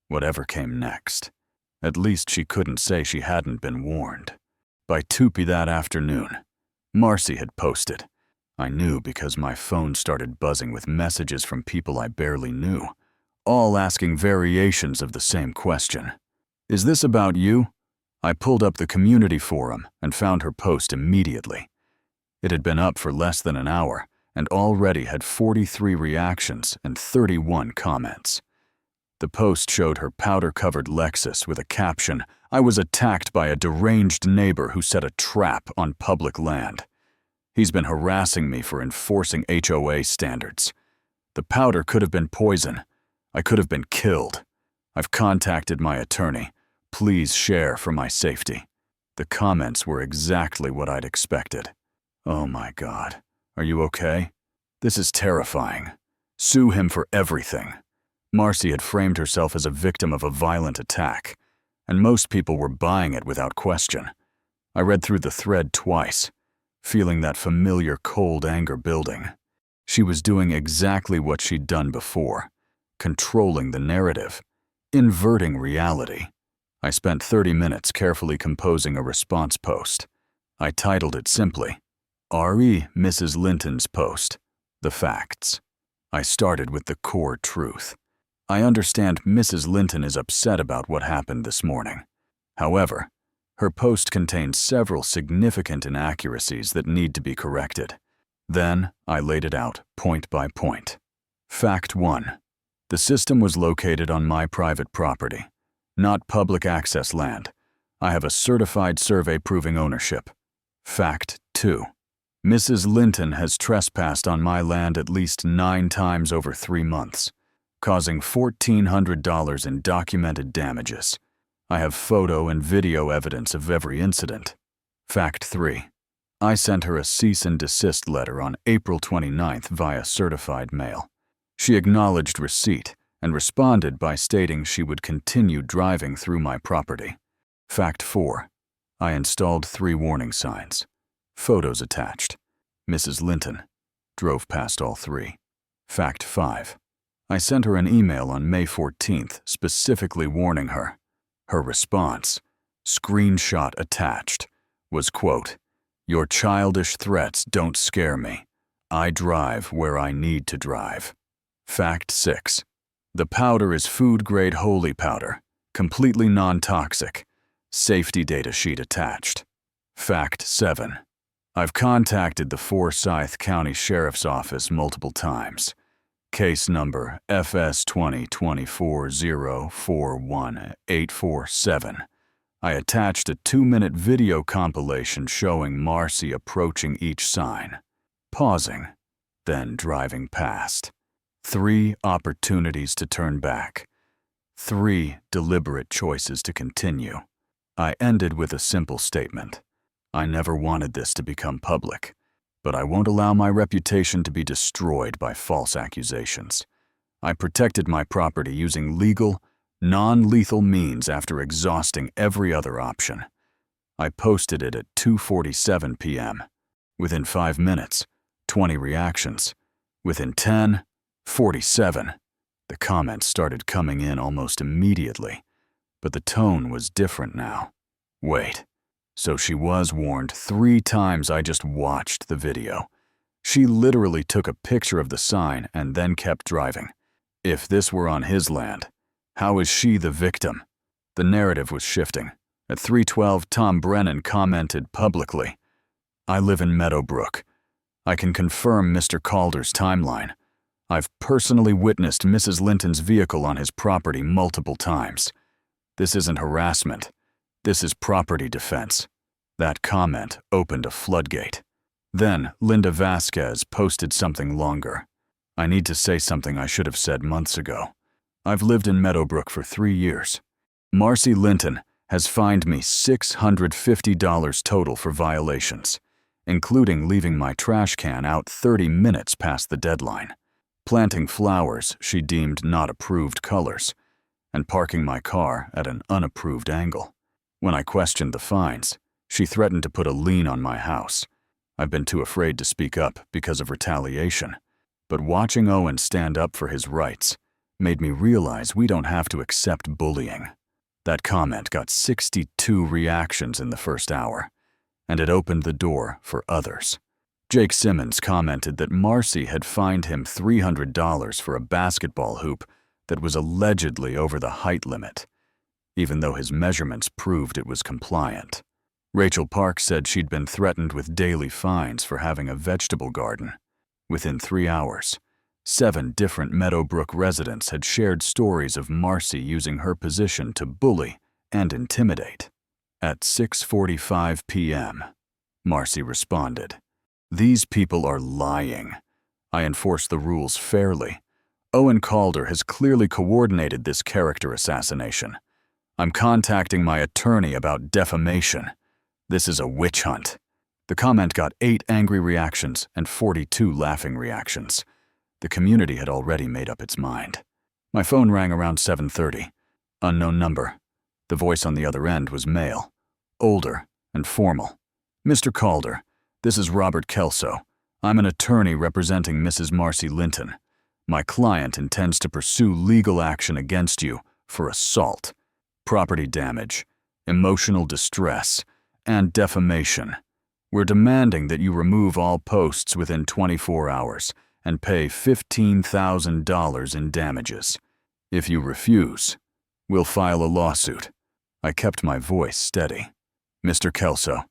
Whatever came next. At least she couldn't say she hadn't been warned. By 2 p.m. that afternoon, Marcy had posted. I knew because my phone started buzzing with messages from people I barely knew, all asking variations of the same question. Is this about you? I pulled up the community forum and found her post immediately. It had been up for less than an hour and already had 43 reactions and 31 comments. The post showed her powder-covered Lexus with a caption, I was attacked by a deranged neighbor who set a trap on public land. He's been harassing me for enforcing HOA standards. The powder could have been poison. I could have been killed. I've contacted my attorney. Please share for my safety. The comments were exactly what I'd expected. Oh my God. Are you okay? This is terrifying. Sue him for everything. Marcy had framed herself as a victim of a violent attack, and most people were buying it without question. I read through the thread twice, feeling that familiar cold anger building. She was doing exactly what she'd done before, controlling the narrative, inverting reality. I spent 30 minutes carefully composing a response post. I titled it simply, R.E. Mrs. Linton's post, The Facts. I started with the core truth. I understand Mrs. Linton is upset about what happened this morning. However, her post contains several significant inaccuracies that need to be corrected. Then, I laid it out point by point. Fact 1. The system was located on my private property, not public access land. I have a certified survey proving ownership. Fact 2. Mrs. Linton has trespassed on my land at least 9 times over 3 months, causing $1,400 in documented damages. I have photo and video evidence of every incident. Fact 3. I sent her a cease and desist letter on April 29th via certified mail. She acknowledged receipt and responded by stating she would continue driving through my property. Fact 4. I installed 3 warning signs. Photos attached. Mrs. Linton drove past all 3. Fact 5. I sent her an email on May 14th specifically warning her. Her response, screenshot attached, was, quote, Your childish threats don't scare me. I drive where I need to drive. Fact 6. The powder is food-grade holy powder, completely non-toxic. Safety data sheet attached. Fact 7. I've contacted the Forsyth County Sheriff's Office multiple times. Case number FS 2024041847. I attached a 2-minute video compilation showing Marcy approaching each sign, pausing, then driving past. 3 opportunities to turn back. 3 deliberate choices to continue. I ended with a simple statement. I never wanted this to become public, but I won't allow my reputation to be destroyed by false accusations. I protected my property using legal, Non-lethal means after exhausting every other option. I posted it at 2:47 p.m. Within 5 minutes, 20 reactions. Within 10, 47. The comments started coming in almost immediately, but the tone was different now. Wait, so she was warned 3 times. I just watched the video. She literally took a picture of the sign and then kept driving. If this were on his land, how is she the victim? The narrative was shifting. At 3:12, Tom Brennan commented publicly, "I live in Meadowbrook. I can confirm Mr. Calder's timeline. I've personally witnessed Mrs. Linton's vehicle on his property multiple times. This isn't harassment. This is property defense." That comment opened a floodgate. Then Linda Vasquez posted something longer. "I need to say something I should have said months ago. I've lived in Meadowbrook for 3 years. Marcy Linton has fined me $650 total for violations, including leaving my trash can out 30 minutes past the deadline, planting flowers she deemed not approved colors, and parking my car at an unapproved angle. When I questioned the fines, she threatened to put a lien on my house. I've been too afraid to speak up because of retaliation, but watching Owen stand up for his rights made me realize we don't have to accept bullying." That comment got 62 reactions in the first hour, and it opened the door for others. Jake Simmons commented that Marcy had fined him $300 for a basketball hoop that was allegedly over the height limit, even though his measurements proved it was compliant. Rachel Park said she'd been threatened with daily fines for having a vegetable garden. Within 3 hours, 7 different Meadowbrook residents had shared stories of Marcy using her position to bully and intimidate. At 6:45 p.m., Marcy responded, "These people are lying. I enforce the rules fairly. Owen Calder has clearly coordinated this character assassination. I'm contacting my attorney about defamation. This is a witch hunt." The comment got 8 angry reactions and 42 laughing reactions. The community had already made up its mind. My phone rang around 7:30. Unknown number. The voice on the other end was male, older, and formal. "Mr. Calder, this is Robert Kelso. I'm an attorney representing Mrs. Marcy Linton. My client intends to pursue legal action against you for assault, property damage, emotional distress, and defamation. We're demanding that you remove all posts within 24 hours and pay $15,000 in damages. If you refuse, we'll file a lawsuit." I kept my voice steady. "Mr. Kelso,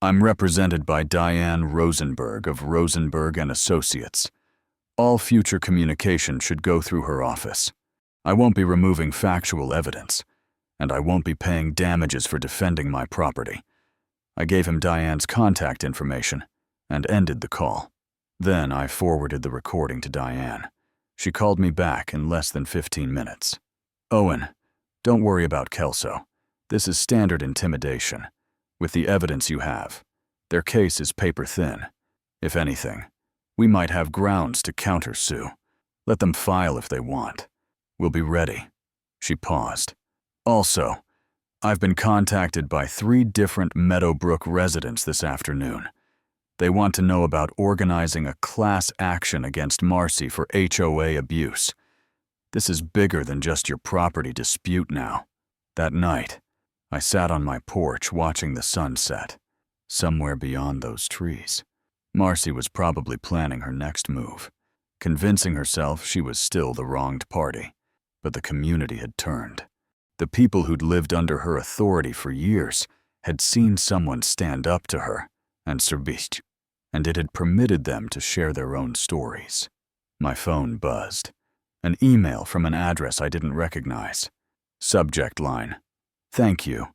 I'm represented by Diane Rosenberg of Rosenberg and Associates. All future communication should go through her office. I won't be removing factual evidence, and I won't be paying damages for defending my property." I gave him Diane's contact information and ended the call. Then I forwarded the recording to Diane. She called me back in less than 15 minutes. "Owen, don't worry about Kelso. This is standard intimidation. With the evidence you have, their case is paper thin. If anything, we might have grounds to countersue. Let them file if they want. We'll be ready." She paused. "Also, I've been contacted by 3 different Meadowbrook residents this afternoon. They want to know about organizing a class action against Marcy for HOA abuse. This is bigger than just your property dispute now." That night, I sat on my porch watching the sun set. Somewhere beyond those trees, Marcy was probably planning her next move, convincing herself she was still the wronged party. But the community had turned. The people who'd lived under her authority for years had seen someone stand up to her and servit, and it had permitted them to share their own stories. My phone buzzed. An email from an address I didn't recognize. Subject line: "Thank you,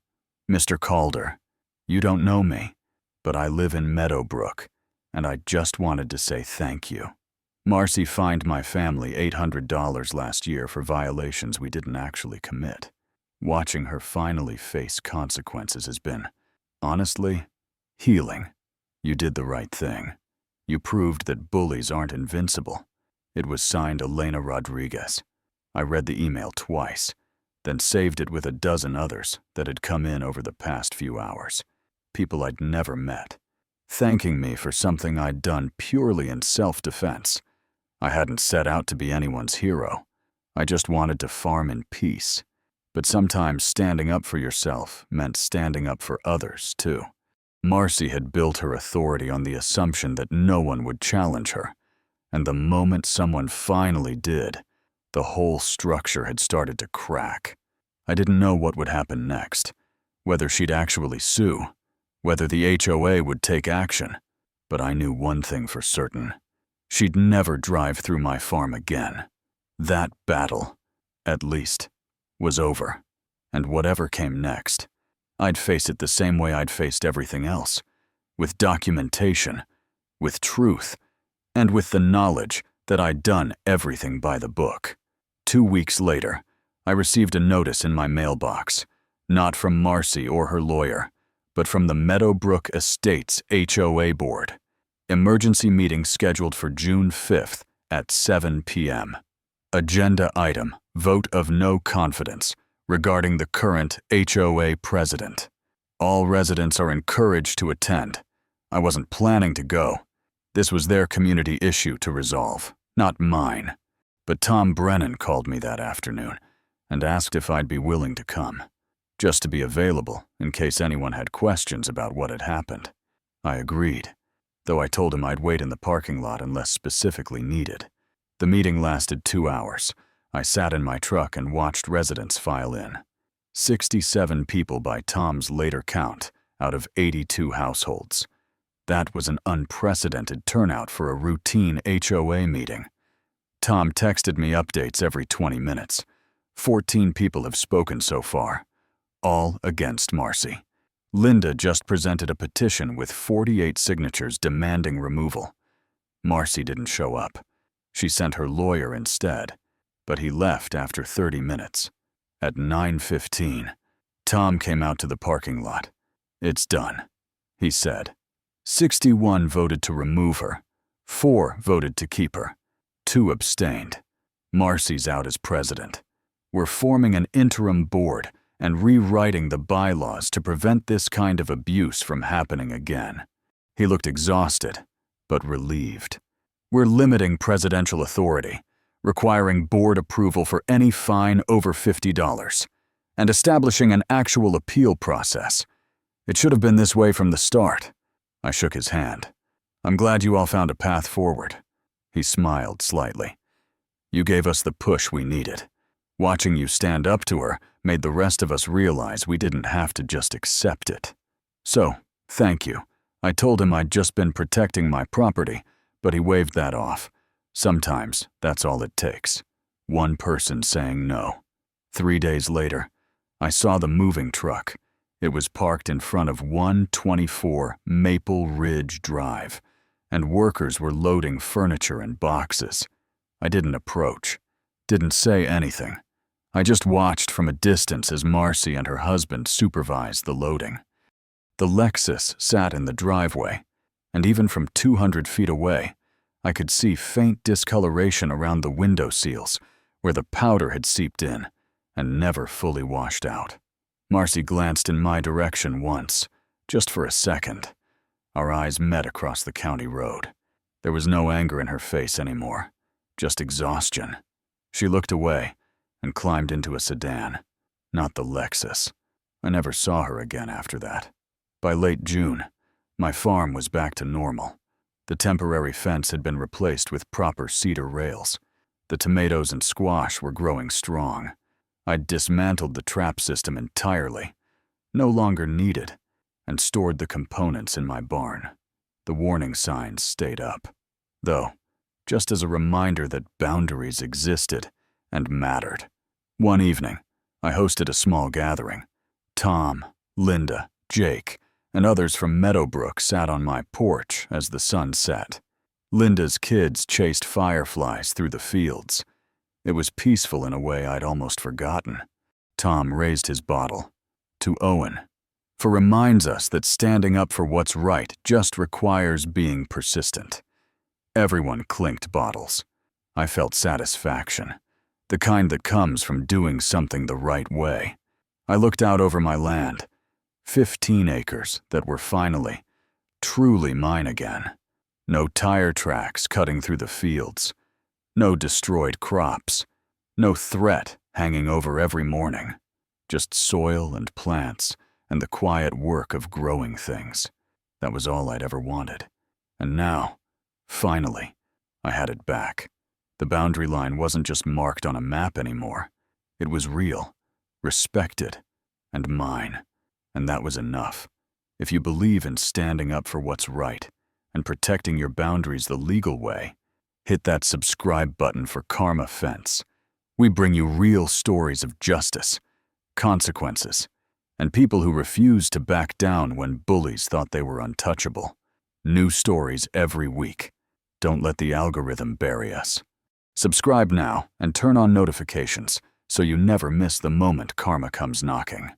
Mr. Calder. You don't know me, but I live in Meadowbrook, and I just wanted to say thank you. Marcy fined my family $800 last year for violations we didn't actually commit. Watching her finally face consequences has been, honestly, healing. You did the right thing. You proved that bullies aren't invincible." It was signed Elena Rodriguez. I read the email twice, then saved it with a dozen others that had come in over the past few hours. People I'd never met, thanking me for something I'd done purely in self-defense. I hadn't set out to be anyone's hero. I just wanted to farm in peace. But sometimes standing up for yourself meant standing up for others, too. Marcy had built her authority on the assumption that no one would challenge her. And the moment someone finally did, the whole structure had started to crack. I didn't know what would happen next, whether she'd actually sue, whether the HOA would take action, but I knew one thing for certain. She'd never drive through my farm again. That battle, at least, was over, and whatever came next, I'd face it the same way I'd faced everything else, with documentation, with truth, and with the knowledge that I'd done everything by the book. 2 weeks later, I received a notice in my mailbox, not from Marcy or her lawyer, but from the Meadowbrook Estates HOA board. Emergency meeting scheduled for June 5th at 7 p.m. Agenda item, vote of no confidence regarding the current HOA president. All residents are encouraged to attend. I wasn't planning to go. This was their community issue to resolve, not mine. But Tom Brennan called me that afternoon and asked if I'd be willing to come, just to be available in case anyone had questions about what had happened. I agreed, though I told him I'd wait in the parking lot unless specifically needed. The meeting lasted 2 hours. I sat in my truck and watched residents file in. 67 people by Tom's later count out of 82 households. That was an unprecedented turnout for a routine HOA meeting. Tom texted me updates every 20 minutes. 14 people have spoken so far, all against Marcy. Linda just presented a petition with 48 signatures demanding removal. Marcy didn't show up. She sent her lawyer instead, but he left after 30 minutes. At 9:15, Tom came out to the parking lot. "It's done," he said. 61 voted to remove her. 4 voted to keep her. 2 abstained. Marcy's out as president. We're forming an interim board and rewriting the bylaws to prevent this kind of abuse from happening again. He looked exhausted, but relieved. We're limiting presidential authority, requiring board approval for any fine over $50, and establishing an actual appeal process. It should have been this way from the start. I shook his hand. "I'm glad you all found a path forward." He smiled slightly. "You gave us the push we needed. Watching you stand up to her made the rest of us realize we didn't have to just accept it. So, thank you." I told him I'd just been protecting my property, but he waved that off. Sometimes that's all it takes. One person saying no. 3 days later, I saw the moving truck. It was parked in front of 124 Maple Ridge Drive, and workers were loading furniture and boxes. I didn't approach, didn't say anything. I just watched from a distance as Marcy and her husband supervised the loading. The Lexus sat in the driveway, and even from 200 feet away, I could see faint discoloration around the window seals where the powder had seeped in and never fully washed out. Marcy glanced in my direction once, just for a second. Our eyes met across the county road. There was no anger in her face anymore, just exhaustion. She looked away and climbed into a sedan, not the Lexus. I never saw her again after that. By late June, my farm was back to normal. The temporary fence had been replaced with proper cedar rails. The tomatoes and squash were growing strong. I'd dismantled the trap system entirely, no longer needed, and stored the components in my barn. The warning signs stayed up, though, just as a reminder that boundaries existed and mattered. One evening, I hosted a small gathering. Tom, Linda, Jake, and others from Meadowbrook sat on my porch as the sun set. Linda's kids chased fireflies through the fields. It was peaceful in a way I'd almost forgotten. Tom raised his bottle. To Owen, for reminds us that standing up for what's right just requires being persistent. Everyone clinked bottles. I felt satisfaction, the kind that comes from doing something the right way. I looked out over my land, 15 acres that were finally, truly mine again. No tire tracks cutting through the fields, no destroyed crops, no threat hanging over every morning, just soil and plants and the quiet work of growing things. That was all I'd ever wanted. And now, finally, I had it back. The boundary line wasn't just marked on a map anymore. It was real, respected, and mine. And that was enough. If you believe in standing up for what's right and protecting your boundaries the legal way, hit that subscribe button for Karma Fence. We bring you real stories of justice, consequences, and people who refused to back down when bullies thought they were untouchable. New stories every week. Don't let the algorithm bury us. Subscribe now and turn on notifications so you never miss the moment karma comes knocking.